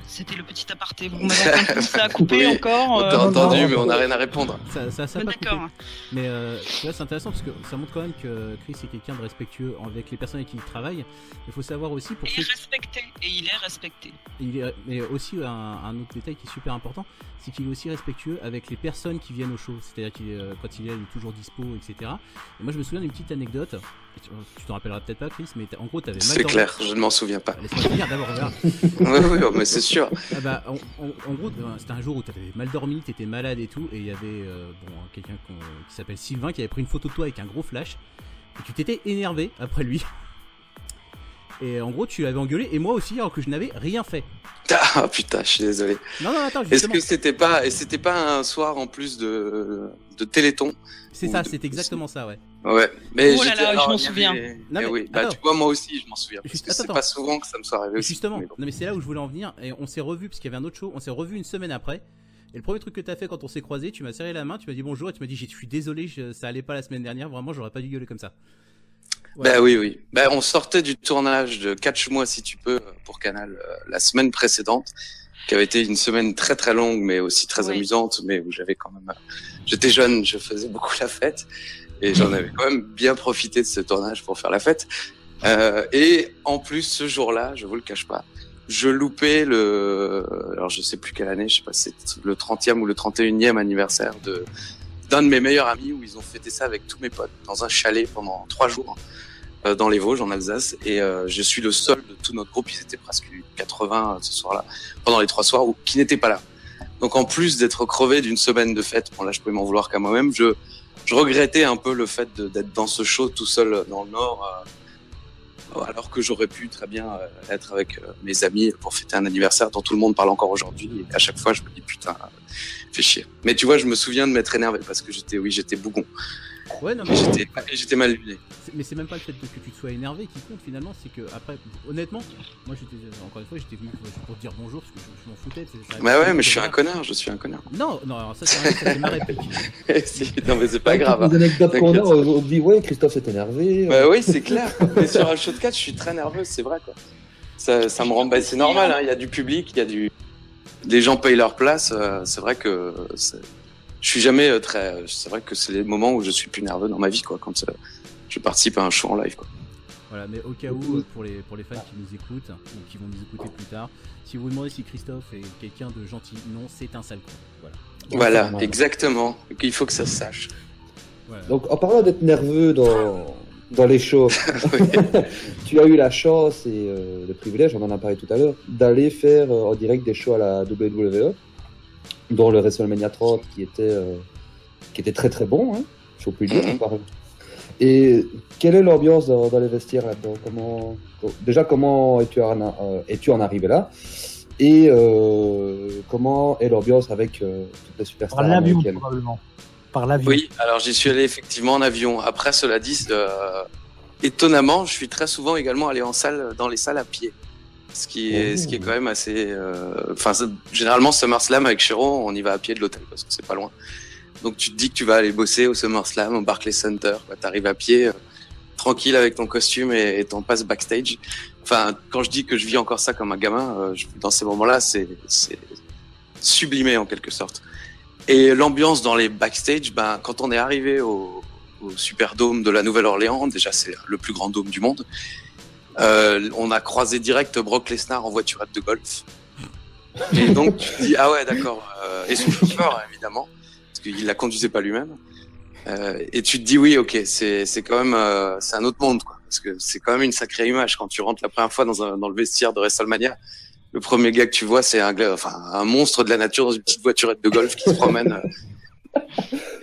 C'était le petit aparté. Vous m'avez entendu ça couper oui, encore. On t'a entendu, mais on n'a rien à répondre. Ça pas d'accord. coupé. Mais tu vois, c'est intéressant parce que ça montre quand même que Chris est quelqu'un de respectueux avec les personnes avec qui il travaille. Il faut savoir aussi pour il est respecté. Mais aussi un autre détail qui est super important, c'est qu'il est aussi respectueux avec les personnes qui viennent au show. C'est-à-dire quand il est toujours dispo, etc. Et moi, je me souviens d'une petite anecdote. Tu t'en rappelleras peut-être pas, Chris, mais en gros, t'avais mal dormi. C'est clair, je ne m'en souviens pas. Laisse-moi finir d'abord, regarde. oui, mais c'est sûr. Ah bah, en gros, c'était un jour où t'avais mal dormi, t'étais malade et tout, et il y avait quelqu'un qui s'appelle Sylvain qui avait pris une photo de toi avec un gros flash, et tu t'étais énervé après lui. Et en gros, tu l'avais engueulé, et moi aussi, alors que je n'avais rien fait. Ah putain, je suis désolé. Non, attends, justement. Est-ce que c'était pas un soir en plus de Téléthon? C'est ça, c'est exactement ça, ouais. Ouais, mais oh là là, je m'en souviens. Non, mais, oui, bah tu vois, moi aussi, je m'en souviens. Parce que c'est attends. pas souvent que ça me soit arrivé aussi. Justement, non mais c'est là où je voulais en venir, et on s'est revu parce qu'il y avait un autre show, on s'est revu une semaine après. Et le premier truc que t'as fait quand on s'est croisé, tu m'as serré la main, tu m'as dit bonjour, et tu m'as dit je suis désolé, ça allait pas la semaine dernière, vraiment, j'aurais pas dû gueuler comme ça. Voilà. Bah oui. Bah on sortait du tournage de Catch-moi si tu peux pour Canal la semaine précédente, qui avait été une semaine très très longue, mais aussi très amusante, mais où j'avais quand même, j'étais jeune, je faisais beaucoup la fête, et j'en avais quand même bien profité de ce tournage pour faire la fête. Et en plus ce jour-là, je vous le cache pas, je loupais alors je sais plus quelle année, je sais pas, c'est le 30e ou le 31e anniversaire d'un de mes meilleurs amis, où ils ont fêté ça avec tous mes potes dans un chalet pendant 3 jours dans les Vosges, en Alsace, et je suis le seul de tout notre groupe, ils étaient presque 80 ce soir-là, pendant les 3 soirs, qui n'étaient pas là. Donc en plus d'être crevé d'une semaine de fête, bon là je pouvais m'en vouloir qu'à moi-même, je regrettais un peu le fait d'être dans ce show tout seul dans le Nord, alors que j'aurais pu très bien être avec mes amis pour fêter un anniversaire dont tout le monde parle encore aujourd'hui, et à chaque fois je me dis putain, fais chier. Mais tu vois, je me souviens de m'être énervé parce que j'étais bougon. Ouais, non, mais j'étais mal luné. Mais c'est même pas le fait que tu te sois énervé qui compte finalement, c'est que après, honnêtement, moi encore une fois, j'étais venu pour te dire bonjour parce que je m'en foutais. Bah ouais, mais je suis un connard, Non, alors ça c'est ma réplique. Non mais c'est pas grave. Les anecdotes qu'on a, on dit ouais, Christophe s'est énervé. Bah oui, c'est clair. Mais sur un show de catch, je suis très nerveux, c'est vrai quoi. Ça me rend, c'est normal, hein. Il y a du public, les gens payent leur place. C'est vrai que je suis jamais c'est vrai que c'est les moments où je suis plus nerveux dans ma vie, quoi, quand je participe à un show en live, quoi. Voilà, mais au cas où, pour les fans qui nous écoutent, ou qui vont nous écouter plus tard, si vous vous demandez si Christophe est quelqu'un de gentil, non, c'est un sale con. Voilà, exactement. Il faut que ça se sache. Voilà. Donc, en parlant d'être nerveux dans les shows, tu as eu la chance et le privilège, on en a parlé tout à l'heure, d'aller faire en direct des shows à la WWE, dont le WrestleMania 30 qui était très très bon, hein, si on peut le dire. Et quelle est l'ambiance dans les vestiaires là-dedans? Comment es-tu en arrivé là? Et comment est l'ambiance avec toutes les superstars Par l'avion, américaines? probablement. Par l'avion. Oui, alors j'y suis allé effectivement en avion. Après, cela dit, étonnamment, je suis très souvent également allé dans les salles à pied. Ce qui est quand même assez... généralement, SummerSlam avec Shiro, on y va à pied de l'hôtel parce que c'est pas loin. Donc tu te dis que tu vas aller bosser au SummerSlam, au Barclays Center. T'arrives à pied, tranquille avec ton costume et t'en passes backstage. Enfin, quand je dis que je vis encore ça comme un gamin, dans ces moments-là, c'est sublimé en quelque sorte. Et l'ambiance dans les backstage, quand on est arrivé au Superdome de la Nouvelle-Orléans, déjà c'est le plus grand dôme du monde, on a croisé direct Brock Lesnar en voiturette de golf. Et donc tu te dis, ah ouais d'accord, et son chauffeur évidemment, parce qu'il la conduisait pas lui-même. Et tu te dis oui, ok, c'est quand même c'est un autre monde quoi, parce que c'est quand même une sacrée image quand tu rentres la première fois dans le vestiaire de WrestleMania. Le premier gars que tu vois, c'est un monstre de la nature dans une petite voiturette de golf qui se promène.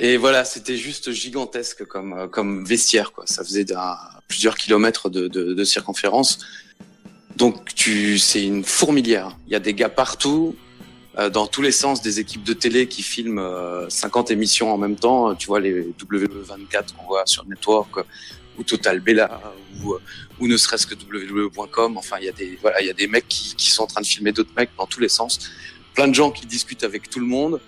Et voilà, c'était juste gigantesque comme vestiaire quoi. Ça faisait plusieurs kilomètres de circonférence. Donc c'est une fourmilière. Il y a des gars partout. Dans tous les sens, des équipes de télé qui filment 50 émissions en même temps. Tu vois les W24 qu'on voit sur le network, ou Total Bella, ou ne serait-ce que WWE.com. Enfin, il y a des mecs qui sont en train de filmer d'autres mecs dans tous les sens. Plein de gens qui discutent avec tout le monde.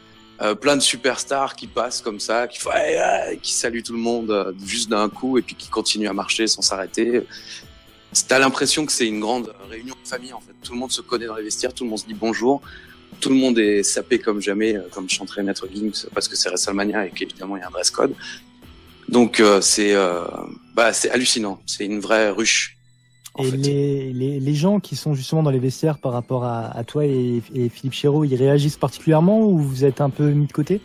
Plein de superstars qui passent comme ça, qui saluent tout le monde juste d'un coup et puis qui continuent à marcher sans s'arrêter. T'as l'impression que c'est une grande réunion de famille en fait. Tout le monde se connaît dans les vestiaires, tout le monde se dit bonjour. Tout le monde est sapé comme jamais, comme chanterait Maître Gims, parce que c'est WrestleMania et qu'évidemment il y a un dress code. Donc c'est hallucinant, c'est une vraie ruche. Et les gens qui sont justement dans les vestiaires par rapport à toi et Philippe Chéreau, ils réagissent particulièrement ou vous êtes un peu mis de côté?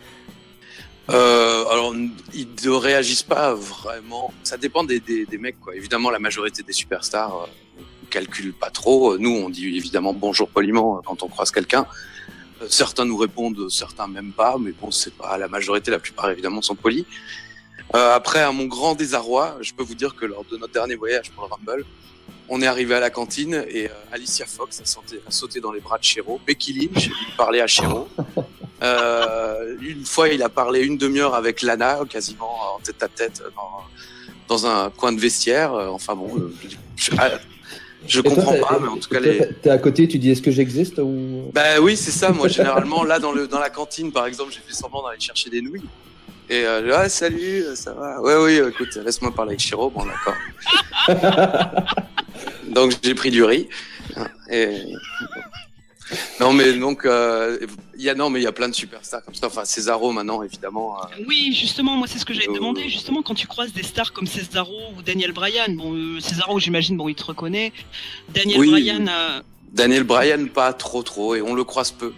Alors ils ne réagissent pas vraiment, ça dépend des mecs quoi. Évidemment la majorité des superstars ne calculent pas trop. Nous on dit évidemment bonjour poliment quand on croise quelqu'un. Certains nous répondent, certains même pas, mais bon, c'est pas la majorité, la plupart évidemment sont polis. Après, à mon grand désarroi, je peux vous dire que lors de notre dernier voyage pour le Rumble, on est arrivé à la cantine et Alicia Fox a sauté dans les bras de Chéreau. Becky Lynch, il parlait à Chéreau. Une fois, il a parlé une demi-heure avec Lana, quasiment en tête à tête dans un coin de vestiaire. Enfin bon, je comprends pas, mais en tout cas t'es à côté, tu dis est-ce que j'existe ou... Bah oui, c'est ça. Moi, généralement, là, dans la cantine, par exemple, j'ai fait semblant d'aller chercher des nouilles. Et salut, ça va? Ouais, oui, écoute, laisse-moi parler avec Chéreau. Bon, d'accord. Donc, j'ai pris du riz. Et... Non, mais donc, il y a plein de superstars comme ça. Enfin, Cesaro, maintenant, évidemment. Oui, justement, moi, c'est ce que j'allais te demander. Justement, quand tu croises des stars comme Cesaro ou Daniel Bryan, bon, Cesaro, j'imagine, bon, il te reconnaît. Daniel Bryan, pas trop, et on le croise peu.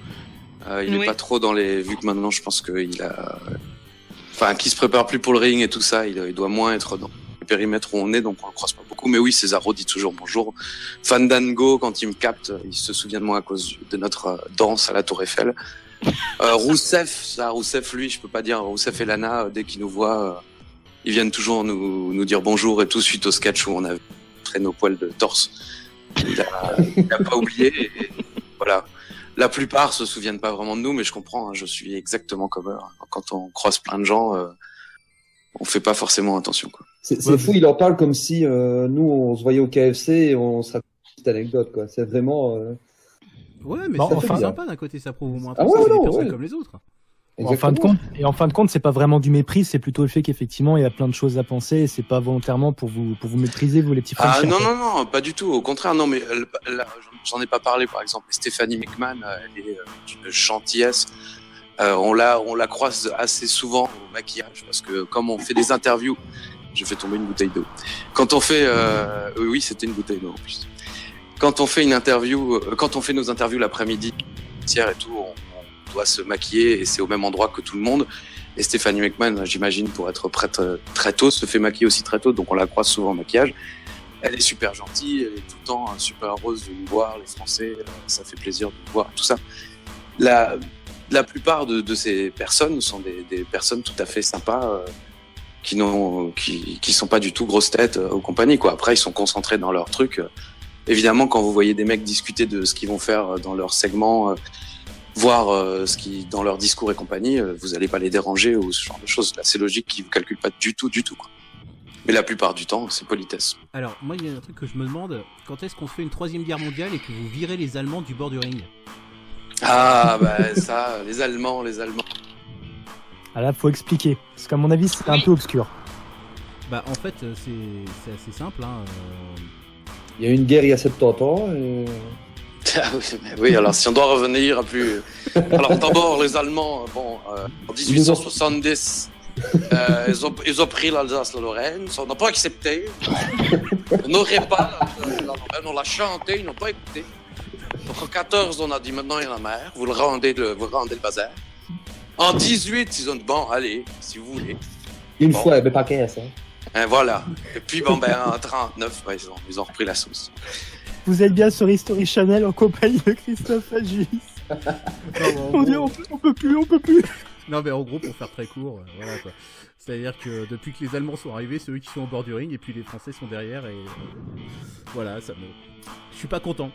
Il est pas trop dans les... Vu que maintenant, je pense qu'il a... Enfin, qu'il se prépare plus pour le ring et tout ça, il doit moins être dans le périmètre où on est, donc on le croise pas beaucoup. Mais oui, Cesaro dit toujours bonjour. Fandango, quand il me capte, il se souvient de moi à cause de notre danse à la Tour Eiffel. Rousseff, lui, je peux pas dire. Rousseff et Lana, dès qu'ils nous voient, ils viennent toujours nous dire bonjour et tout, suite au sketch où on a montré nos poils de torse. Il a pas oublié, et voilà. La plupart se souviennent pas vraiment de nous, mais je comprends, hein, je suis exactement comme eux. Quand on croise plein de gens, on fait pas forcément attention, quoi. C'est fou, il en parle comme si nous on se voyait au KFC et on se raconte une petite anecdote, quoi. C'est vraiment. Ouais, mais Bon, c'est sympa d'un côté, ça prouve au moins Ah que ouais, c'est des non, personnes ouais. comme les autres. En fin de compte, c'est pas vraiment du mépris, c'est plutôt le fait qu'effectivement il y a plein de choses à penser et c'est pas volontairement pour vous mépriser, vous les petits frères. Ah non, pas du tout. Au contraire, non, mais là, j'en ai pas parlé, par exemple. Stéphanie McMahon, elle est d'une gentillesse. On la croise assez souvent au maquillage parce que comme on fait des interviews J'ai fait tomber une bouteille d'eau. Quand on fait, oui, c'était une bouteille d'eau en plus. Quand on fait une interview, quand on fait nos interviews l'après-midi, et tout, on doit se maquiller et c'est au même endroit que tout le monde. Et Stephanie McMahon, j'imagine, pour être prête très tôt, se fait maquiller aussi très tôt, donc on la croise souvent au maquillage. Elle est super gentille, elle est tout le temps super heureuse de nous voir, les Français, ça fait plaisir de nous voir, tout ça. La plupart de ces personnes sont des personnes tout à fait sympas, qui sont pas du tout grosses têtes aux compagnies, quoi. Après, ils sont concentrés dans leur truc. Évidemment, quand vous voyez des mecs discuter de ce qu'ils vont faire dans leur segment, voir ce qui dans leur discours et compagnie, vous allez pas les déranger ou ce genre de choses. Là, c'est logique qu'ils vous calculent pas du tout, quoi. Mais la plupart du temps, c'est politesse. Alors, moi, il y a un truc que je me demande, quand est-ce qu'on fait une 3e guerre mondiale et que vous virez les Allemands du bord du ring? Ah, bah ça, les Allemands. Ah là, faut expliquer. Parce qu'à mon avis, c'est un peu obscur. Bah, en fait, c'est assez simple, hein. Il y a eu une guerre il y a 70 ans. Et... Oui, alors si on doit revenir à plus... Alors d'abord, les Allemands, en 1870, ils ont pris l'Alsace-Lorraine, on n'a pas accepté. On n'aurait pas la Lorraine, on l'a chanté, ils n'ont pas écouté. Donc en 14, on a dit maintenant il y en a marre, vous rendez le bazar. En 18, ils ont dit bon, allez, si vous voulez. Une fois, mais pas 15. Hein. Et voilà. Et puis en 39, ils ont repris la sauce. Vous êtes bien sur History Channel en compagnie de Christophe Agis. On dit on peut plus. Non, mais en gros, pour faire très court, voilà quoi. C'est-à-dire que depuis que les Allemands sont arrivés, c'est eux qui sont au bord du ring et puis les Français sont derrière et voilà, ça me. Je suis pas content.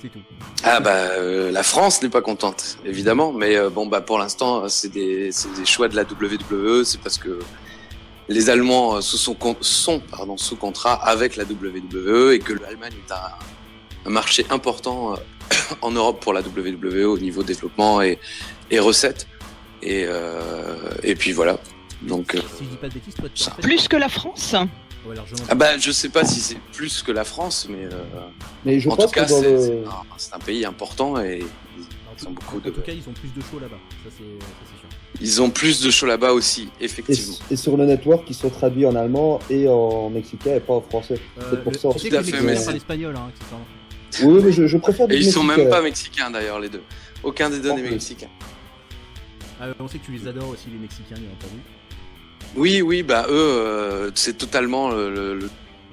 C'est tout. Ah bah la France n'est pas contente, évidemment, mais pour l'instant, c'est des choix de la WWE, c'est parce que les Allemands sont sous contrat avec la WWE et que l'Allemagne est un marché important en Europe pour la WWE au niveau développement et recettes. Et puis voilà. Donc, si je dis pas de bêtises, toi, tu plus que la France. Ouais, je sais pas si c'est plus que la France, mais je en pense tout cas, que c'est un pays important et ils ont beaucoup de. En tout cas, ils ont plus de shows là-bas. Ça c'est sûr. Ils ont plus de shows là-bas aussi, effectivement. Et sur le network, ils sont traduits en allemand et en mexicain et pas en français. C'est pour ça. Tout à fait, mais c'est l'espagnol, hein, Oui, mais je préfère des Et ils sont Mexicains. même pas mexicains d'ailleurs, les deux. Aucun des deux n'est mexicain. Ah, on sait que tu les adores aussi, les Mexicains, bien entendu. Oui, bah eux, c'est totalement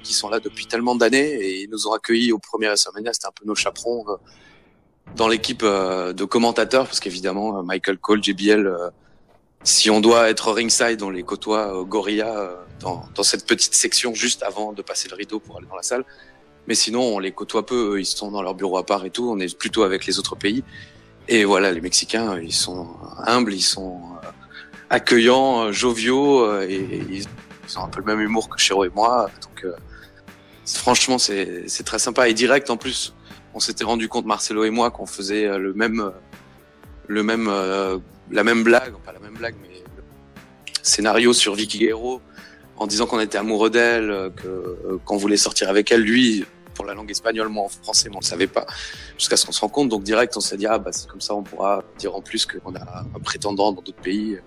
qui sont là depuis tellement d'années et ils nous ont accueillis au premier WrestleMania, c'était un peu nos chaperons dans l'équipe de commentateurs, parce qu'évidemment, Michael Cole, JBL, si on doit être ringside, on les côtoie Gorilla dans cette petite section juste avant de passer le rideau pour aller dans la salle. Mais sinon, on les côtoie peu, ils sont dans leur bureau à part et tout, on est plutôt avec les autres pays. Et voilà, les Mexicains, ils sont humbles, ils sont accueillants, joviaux, et ils ont un peu le même humour que Chiro et moi. Donc, franchement, c'est très sympa et direct en plus. On s'était rendu compte, Marcelo et moi, qu'on faisait la même blague, pas la même blague, mais le scénario sur Vicky Guerrero, en disant qu'on était amoureux d'elle, qu'on voulait sortir avec elle. Lui, pour la langue espagnole, moi en français, mais on le savait pas, jusqu'à ce qu'on se rende compte. Donc direct, on s'est dit, c'est comme ça, on pourra dire en plus qu'on a un prétendant dans d'autres pays.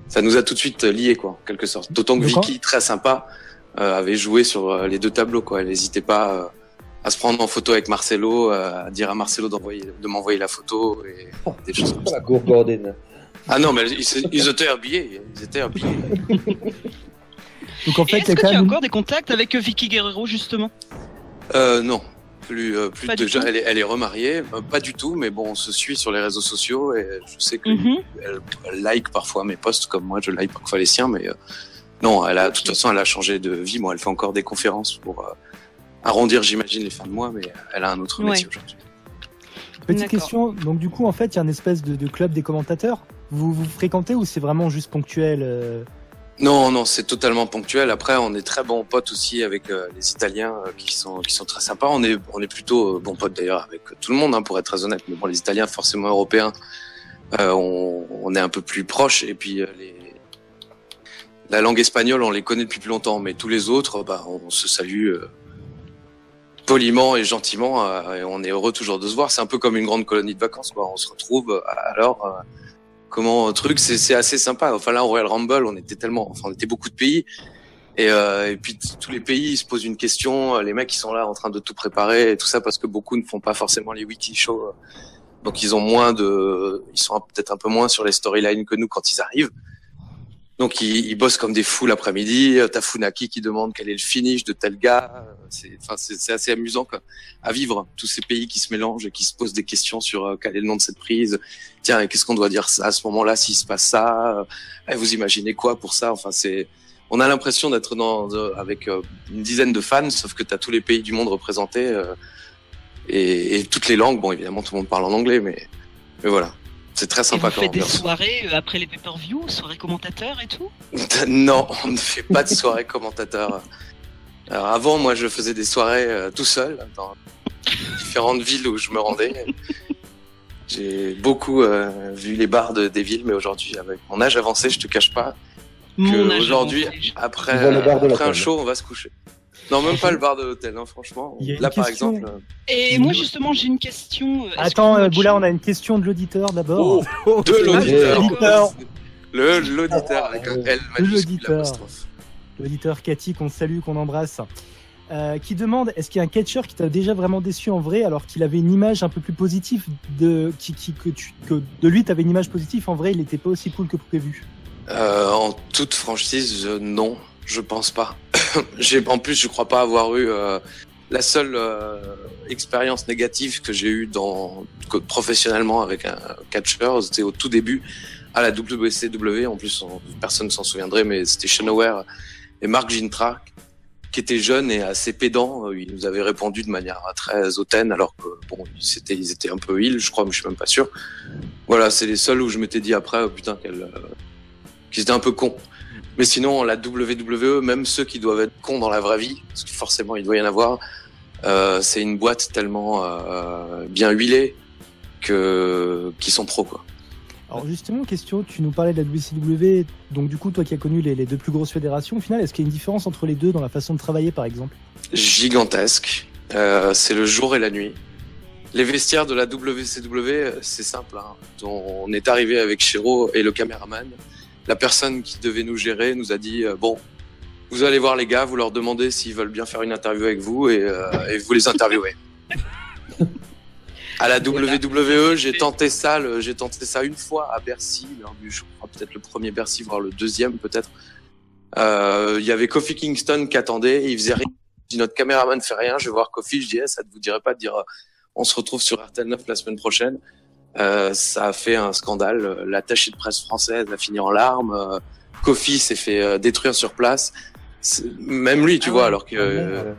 Ça nous a tout de suite liés, quoi, en quelque sorte. D'autant que Vicky, très sympa, avait joué sur les deux tableaux, quoi. Elle n'hésitait pas à se prendre en photo avec Marcelo, à dire à Marcelo de m'envoyer la photo et des choses comme ça. La gourgandine. Ah non, mais ils étaient habillés. Donc en fait, est-ce que tu as encore des contacts avec Vicky Guerrero, justement? Non. Plus déjà, elle est remariée, pas du tout, mais bon, on se suit sur les réseaux sociaux et je sais que elle like parfois mes posts comme moi, je like parfois les siens, mais non, de toute façon, elle a changé de vie. Moi, elle fait encore des conférences pour arrondir, j'imagine, les fins de mois, mais elle a un autre métier aujourd'hui. Petite question, donc du coup, en fait, il y a une espèce de club des commentateurs. Vous fréquentez ou c'est vraiment juste ponctuel Non, c'est totalement ponctuel. Après, on est très bons potes aussi avec les Italiens qui sont très sympas. On est plutôt bons potes d'ailleurs avec tout le monde, hein, pour être très honnête. Mais bon, les Italiens, forcément européens, on est un peu plus proches. Et puis la langue espagnole, on les connaît depuis plus longtemps. Mais tous les autres, on se salue poliment et gentiment. Et on est heureux toujours de se voir. C'est un peu comme une grande colonie de vacances, quoi. On se retrouve. Alors. C'est assez sympa. Enfin là, au Royal Rumble, on était beaucoup de pays Et puis tous les pays ils se posent une question, les mecs ils sont là en train de tout préparer et tout ça parce que beaucoup ne font pas forcément les wiki shows, donc ils sont peut-être un peu moins sur les storylines que nous quand ils arrivent. Donc ils bossent comme des fous l'après-midi. T'as Funaki qui demande quel est le finish de tel gars. C'est assez amusant quoi, à vivre, tous ces pays qui se mélangent et qui se posent des questions sur quel est le nom de cette prise. Tiens, qu'est-ce qu'on doit dire à ce moment-là s'il se passe ça, vous imaginez quoi pour ça. Enfin on a l'impression d'être avec une dizaine de fans, sauf que t'as tous les pays du monde représentés et toutes les langues. Bon, évidemment tout le monde parle en anglais, mais voilà. C'est très sympa. Et vous faites des soirées après les pay-per-view, soirées commentateurs et tout? Non, on ne fait pas de soirées commentateurs. Alors avant, moi, je faisais des soirées tout seul dans différentes villes où je me rendais. J'ai beaucoup vu les bars des villes, mais aujourd'hui, avec mon âge avancé, je te cache pas que aujourd'hui, après un show, on va se coucher. Non, même pas le bar de l'hôtel, hein, franchement. Là, par exemple. Et moi, justement, j'ai une question. Attends, Boula, on a une question de l'auditeur d'abord. De l'auditeur. L'auditeur avec un L majuscule apostrophe. L'auditeur Cathy, qu'on salue, qu'on embrasse. Qui demande, est-ce qu'il y a un catcheur qui t'a déjà vraiment déçu en vrai, alors qu'il avait une image un peu plus positive que de lui, t'avais une image positive, en vrai, il n'était pas aussi cool que prévu? En toute franchise, non. Je pense pas. En plus, je crois pas avoir eu la seule expérience négative que j'ai eue professionnellement avec un catcheur. C'était au tout début à la WCW. En plus, personne s'en souviendrait, mais c'était Sean O'Haire et Mark Gintra qui étaient jeunes et assez pédants. Ils nous avaient répondu de manière très hautaine, alors que bon, ils étaient un peu heal, je crois, mais je suis même pas sûr. Voilà, c'est les seuls où je m'étais dit après, oh, putain, qu'ils étaient un peu cons. Mais sinon, la WWE, même ceux qui doivent être cons dans la vraie vie, parce que forcément il doit y en avoir, c'est une boîte tellement bien huilée qu'ils sont pros, quoi. Alors justement, question, tu nous parlais de la WCW, donc du coup, toi qui as connu les deux plus grosses fédérations, au final, est-ce qu'il y a une différence entre les deux dans la façon de travailler, par exemple? Gigantesque. C'est le jour et la nuit. Les vestiaires de la WCW, c'est simple, hein. On est arrivé avec Shiro et le caméraman. La personne qui devait nous gérer nous a dit bon, vous allez voir les gars, vous leur demandez s'ils veulent bien faire une interview avec vous et vous les interviewez. À la WWE, j'ai tenté ça une fois à Bercy, je crois peut-être le premier Bercy, voire le deuxième peut-être. Il y avait Kofi Kingston qui attendait, et il faisait rien. Je dis, notre caméraman fait rien, je vais voir Kofi, je dis ça ne vous dirait pas de dire on se retrouve sur RTL 9 la semaine prochaine. Ça a fait un scandale. L'attaché de presse française a fini en larmes. Kofi s'est fait détruire sur place. Même lui, tu vois, alors que.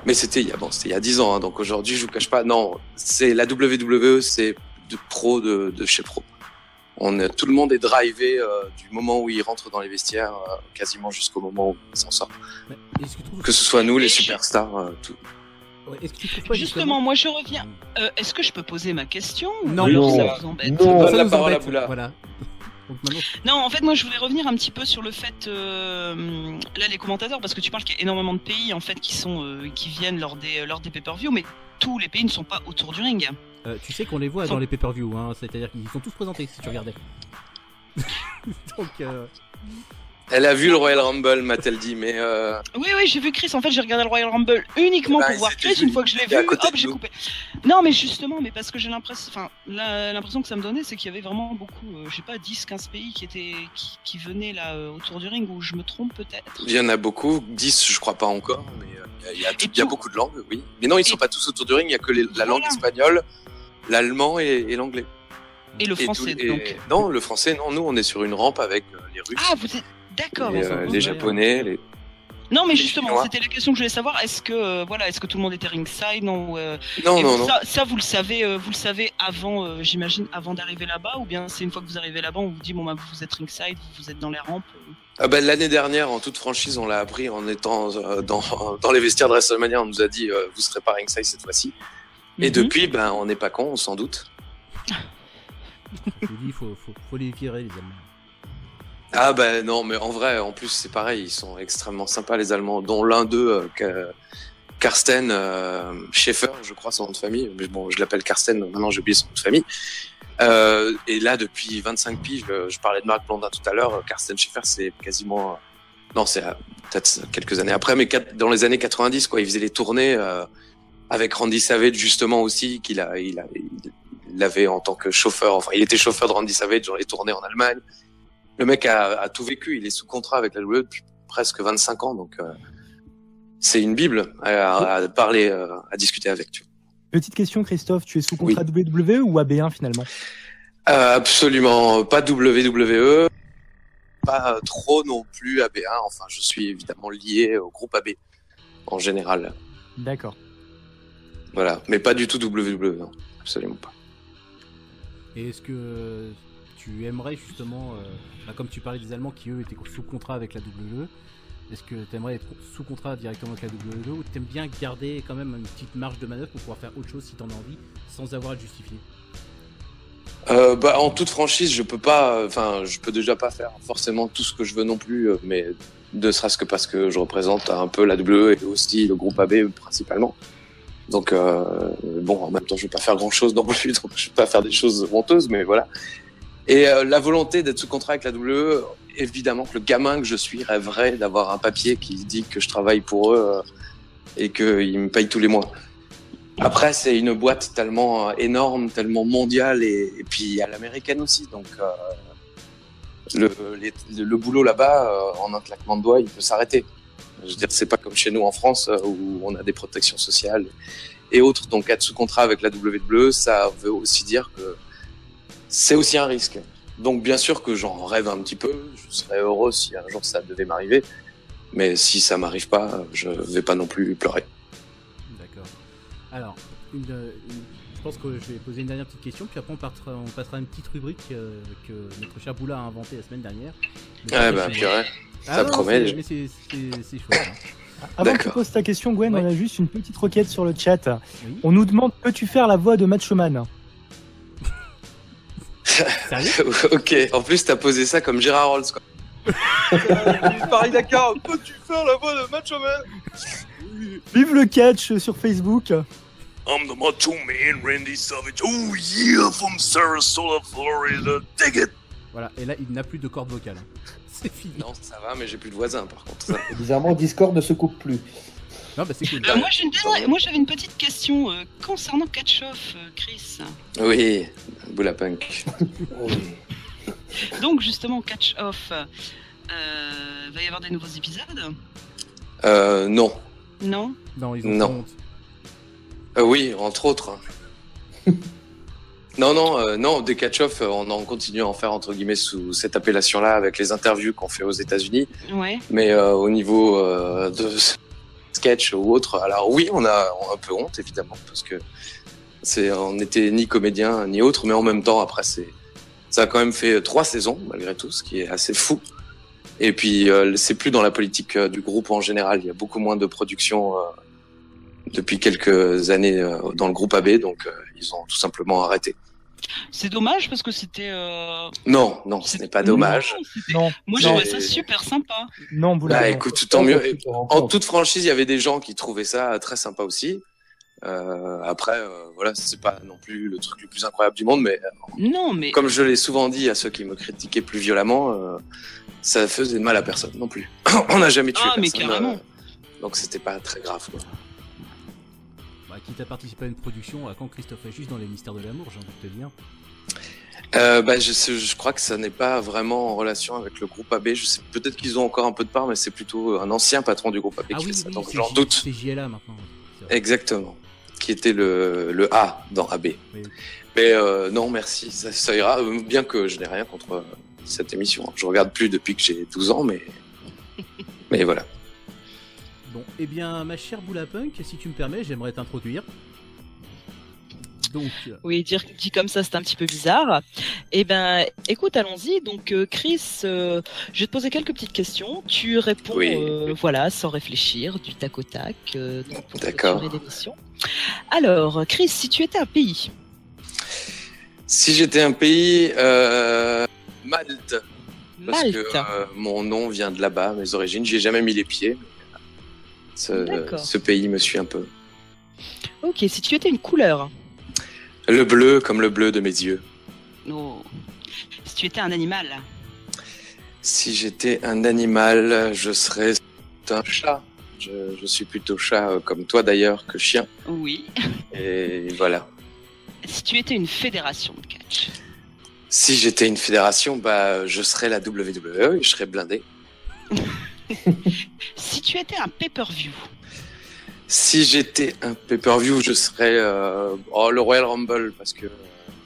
Mais c'était il y a 10 ans, hein, donc aujourd'hui, je vous cache pas. Non, c'est la WWE, c'est de pro de chez pro. Tout le monde est drivé du moment où il rentre dans les vestiaires, quasiment jusqu'au moment où il s'en sort. Que ce soit nous, les superstars, tout. Ouais, est-ce que tu trouves pas justement, moi je reviens. Est-ce que je peux poser ma question? Non, ça vous embête. Non, la parole à Boula. Voilà. Donc, maintenant... Non, en fait, moi je voulais revenir un petit peu sur le fait, là les commentateurs, parce que tu parles qu'il y a énormément de pays en fait qui viennent lors des pay-per-view, mais tous les pays ne sont pas autour du ring. Tu sais qu'on les voit dans les pay-per-view, hein, c'est-à-dire qu'ils sont tous présentés si tu regardais. Donc. Elle a vu le Royal Rumble, m'a-t-elle dit, mais Oui, j'ai vu Chris. En fait, j'ai regardé le Royal Rumble uniquement pour voir Chris. Une fois que je l'ai vu, hop, j'ai coupé. Non, mais justement, parce que j'ai l'impression que ça me donnait, c'est qu'il y avait vraiment beaucoup, je sais pas, 10-15 pays qui venaient là autour du ring, où je me trompe peut-être. Il y en a beaucoup, 10, je crois pas encore, mais il y a beaucoup de langues, oui. Mais non, ils sont pas tous autour du ring, il y a que la langue espagnole, l'allemand et l'anglais. Et le français, donc. Non, le français, non, nous on est sur une rampe avec les Russes. Ah, vous êtes. D'accord. Les Japonais, Non, mais justement, c'était la question que je voulais savoir. Est-ce que tout le monde était ringside? Non. Non. Ça, vous le savez avant, j'imagine, avant d'arriver là-bas, ou bien c'est une fois que vous arrivez là-bas, on vous dit bon vous êtes ringside, vous êtes dans les rampes. L'année dernière, en toute franchise, on l'a appris en étant dans les vestiaires de WrestleMania. On nous a dit vous serez pas ringside cette fois-ci. Et depuis, on n'est pas cons, on s'en doute. Je vous dis, faut les virer les Allemands. Ah non, mais en vrai, en plus c'est pareil, ils sont extrêmement sympas les Allemands, dont l'un d'eux, Carsten Schaeffer, je crois son nom de famille, mais bon, je l'appelle Carsten, maintenant j'ai oublié son nom de famille. Et là, depuis 25 piges, je parlais de Marc Blondin tout à l'heure, Carsten Schaeffer, c'est quasiment Non, c'est peut-être quelques années après, mais dans les années 90, quoi. Il faisait les tournées avec Randy Savage, justement, aussi, qu'il avait en tant que chauffeur. Enfin, il était chauffeur de Randy Savage dans les tournées en Allemagne. Le mec a tout vécu. Il est sous contrat avec la WWE depuis presque 25 ans, donc c'est une bible à parler, à discuter avec. Tu vois. Petite question, Christophe, tu es sous contrat WWE ou AB1 finalement? Absolument pas WWE, pas trop non plus AB1. Enfin, je suis évidemment lié au groupe AB en général. D'accord. Voilà, mais pas du tout WWE, non, absolument pas. Et est-ce que tu aimerais justement, comme tu parlais des Allemands qui eux étaient sous contrat avec la WWE, est-ce que tu aimerais être sous contrat directement avec la WWE ou tu aimes bien garder quand même une petite marge de manœuvre pour pouvoir faire autre chose si tu en as envie sans avoir à le justifier? En toute franchise, je peux déjà pas faire forcément tout ce que je veux non plus, mais ne serait-ce que parce que je représente un peu la WWE et aussi le groupe AB principalement. Donc en même temps, je vais pas faire grand-chose non plus, donc je vais pas faire des choses honteuses, mais voilà. Et la volonté d'être sous contrat avec la WWE, évidemment que le gamin que je suis rêverait d'avoir un papier qui dit que je travaille pour eux et qu'ils me payent tous les mois. Après, c'est une boîte tellement énorme, tellement mondiale et puis à l'américaine aussi. Donc, le boulot là-bas, en un claquement de doigts, il peut s'arrêter. Je veux dire, c'est pas comme chez nous en France où on a des protections sociales et autres. Donc, être sous contrat avec la WWE, ça veut aussi dire que c'est aussi un risque. Donc, bien sûr que j'en rêve un petit peu. Je serais heureux si un jour ça devait m'arriver. Mais si ça m'arrive pas, je vais pas non plus pleurer. Alors, je pense que je vais poser une dernière petite question, puis après on passera à une petite rubrique que notre cher Boula a inventée la semaine dernière. Purée, ça promet. Mais c'est chouette. Hein. Avant que tu poses ta question, Gwen, Ouais. on a juste une petite requête sur le chat. Oui. On nous demande, peux-tu faire la voix de Macho Man? Sérieux? Ok, en plus t'as posé ça comme Gérard Rolls, quoi. Paris Dakar, peux-tu faire la voix de Macho Man? Vive le catch sur Facebook. I'm the Macho Man, Randy Savage. Oh yeah, from Sarasota, Florida. Dig it! Voilà, et là il n'a plus de corde vocale. C'est fini. Non, ça va, mais j'ai plus de voisins par contre. Ça. Bizarrement, Discord ne se coupe plus. Non, bah c'est cool. Moi j'avais une petite question concernant Catch-Off, Chris. Oui, Boula Punk. Donc justement, Catch-Off, va y avoir des nouveaux épisodes? Non. Non? Non, ils ont Non. honte. Oui, entre autres. Non, des catch-off, on en continue à en faire entre guillemets sous cette appellation-là avec les interviews qu'on fait aux États-Unis. Ouais. Mais au niveau de sketch ou autre, alors oui, on a un peu honte évidemment parce que on n'était ni comédien ni autre, mais en même temps après ça a quand même fait 3 saisons malgré tout, ce qui est assez fou. Et puis c'est plus dans la politique du groupe en général, il y a beaucoup moins de production depuis quelques années dans le groupe AB, donc ils ont tout simplement arrêté. C'est dommage parce que c'était. Non, ce n'est pas dommage. Non. Moi, je trouvais ça super sympa. Non, Boula. Bah non. écoute, tant mieux. Et en toute franchise, il y avait des gens qui trouvaient ça très sympa aussi. Après, voilà, c'est pas non plus le truc le plus incroyable du monde, mais Non, mais. comme je l'ai souvent dit à ceux qui me critiquaient plus violemment, ça faisait de mal à personne non plus. On n'a jamais tué personne. Mais carrément. Donc c'était pas très grave, quoi. Bah, quitte à participer à une production, à quand Christophe est juste dans les mystères de l'amour, j'ai envie de te dire. Je crois que ça n'est pas vraiment en relation avec le groupe AB. Je sais peut-être qu'ils ont encore un peu de part, mais c'est plutôt un ancien patron du groupe AB qui fait ça. Donc j'en doute. C'est JLA maintenant. C'est vrai. Exactement. Qui était le A dans AB. Oui. Mais non, merci. Ça ira. Bien que je n'ai rien contre cette émission. Je regarde plus depuis que j'ai 12 ans, mais voilà. Bon, eh bien, ma chère Boula Punk, si tu me permets, j'aimerais t'introduire. Donc, Oui, dit comme ça, c'est un petit peu bizarre. Eh ben, écoute, allons-y. Donc, Chris, je vais te poser quelques petites questions. Tu réponds, Oui. voilà, sans réfléchir, du tac au tac. Donc pour D'accord. clôturer l'émission. Alors, Chris, si tu étais un pays. Si j'étais un pays, Malte. Parce Malte. que mon nom vient de là-bas, mes origines. J'y ai jamais mis les pieds. D'accord. Ce pays me suit un peu. Ok, si tu étais une couleur. Le bleu comme le bleu de mes yeux. Oh. Si tu étais un animal. Si j'étais un animal, je serais un chat. Je suis plutôt chat, comme toi d'ailleurs, que chien. Oui. Et voilà. Si tu étais une fédération de catch. Si j'étais une fédération, je serais la WWE et je serais blindé. Si tu étais un pay-per-view. Si j'étais un pay-per-view, je serais le Royal Rumble parce que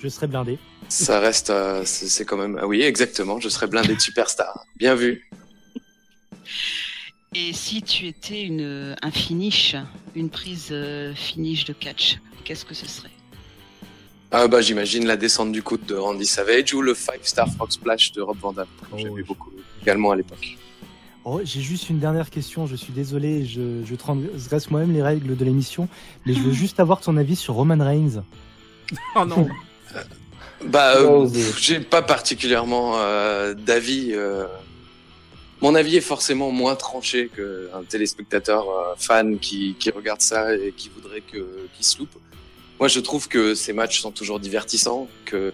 Je serais blindé. ça reste, c'est quand même. Ah oui, exactement. Je serais blindé de superstar. Bien vu. Et si tu étais un finish, une prise finish de catch, qu'est-ce que ce serait? J'imagine la descente du coude de Randy Savage ou le 5-star Frog Splash de Rob Van Dam. Que j'aimais beaucoup également à l'époque. Oh, j'ai juste une dernière question, je suis désolé, je transgresse moi-même les règles de l'émission, mais je veux juste avoir ton avis sur Roman Reigns. Oh non. J'ai pas particulièrement d'avis. Mon avis est forcément moins tranché qu'un téléspectateur fan qui regarde ça et qui voudrait qu'il se loupe. Moi, je trouve que ces matchs sont toujours divertissants, que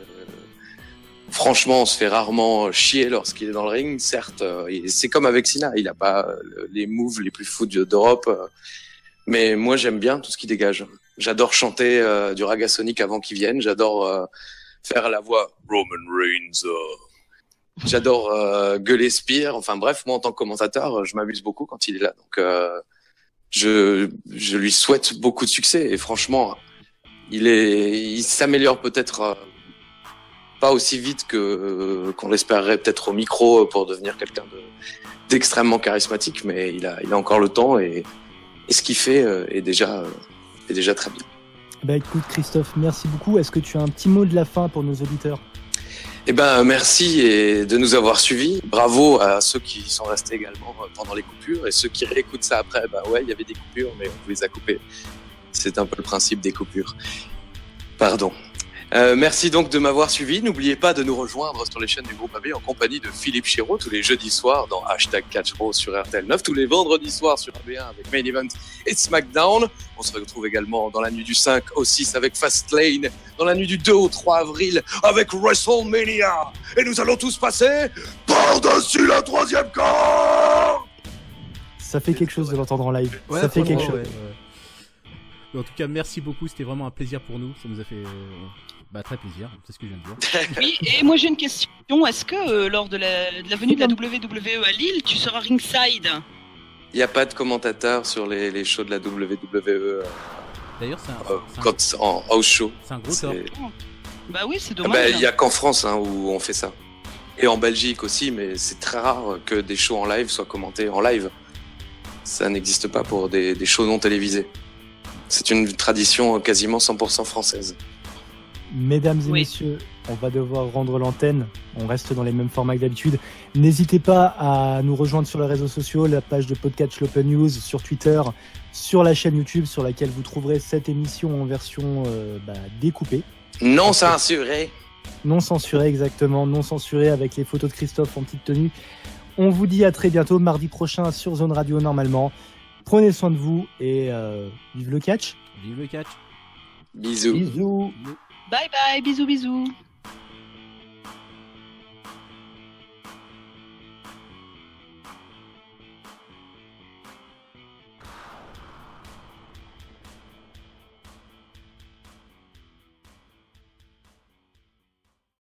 franchement, on se fait rarement chier lorsqu'il est dans le ring. Certes, c'est comme avec Cena, il a pas les moves les plus fous d'Europe, mais moi, j'aime bien tout ce qu'il dégage. J'adore chanter du Ragasonic avant qu'il vienne. J'adore faire la voix Roman Reigns. J'adore gueuler Spear. Enfin bref, moi en tant que commentateur, je m'amuse beaucoup quand il est là. Donc je lui souhaite beaucoup de succès. Et franchement, il s'améliore peut-être pas aussi vite qu'on l'espérerait peut-être au micro pour devenir quelqu'un d'extrêmement charismatique. Mais il a encore le temps et ce qu'il fait est déjà très bien. Écoute Christophe, merci beaucoup. Est-ce que tu as un petit mot de la fin pour nos auditeurs ? Merci de nous avoir suivis. Bravo à ceux qui sont restés également pendant les coupures et ceux qui réécoutent ça après. Il y avait des coupures, mais on vous les a coupées. C'est un peu le principe des coupures. Pardon. Merci donc de m'avoir suivi. N'oubliez pas de nous rejoindre sur les chaînes du groupe AB en compagnie de Philippe Chiraud tous les jeudis soirs dans #CatchPro sur RTL 9, tous les vendredis soirs sur AB1 avec Main Event et SmackDown. On se retrouve également dans la nuit du 5 au 6 avec Fastlane, dans la nuit du 2 au 3 avril avec WrestleMania. Et nous allons tous passer par-dessus la 3e corde. Ça fait quelque chose de l'entendre en live. Ouais, ça fait quelque chose. Ouais. En tout cas, merci beaucoup. C'était vraiment un plaisir pour nous. Ça nous a fait très plaisir. C'est ce que je viens de dire. Oui, et moi j'ai une question. Est-ce que lors de la venue de la WWE à Lille, tu seras ringside? Il n'y a pas de commentateur sur les shows de la WWE. D'ailleurs, en house show. C'est un gros tort. Oui, c'est dommage. Il n'y a qu'en France où on fait ça. Et en Belgique aussi, mais c'est très rare que des shows en live soient commentés en live. Ça n'existe pas pour des shows non télévisés. C'est une tradition quasiment 100% française. Mesdames et messieurs, on va devoir rendre l'antenne. On reste dans les mêmes formats que d'habitude. N'hésitez pas à nous rejoindre sur les réseaux sociaux, la page de Podcast L'Open News, sur Twitter, sur la chaîne YouTube sur laquelle vous trouverez cette émission en version découpée. Non censurée. Non censurée, exactement. Non censurée avec les photos de Christophe en petite tenue. On vous dit à très bientôt, mardi prochain sur Zone Radio normalement. Prenez soin de vous et vive le catch. Vive le catch. Bisous. Bisous. Bye bye, bisous bisous.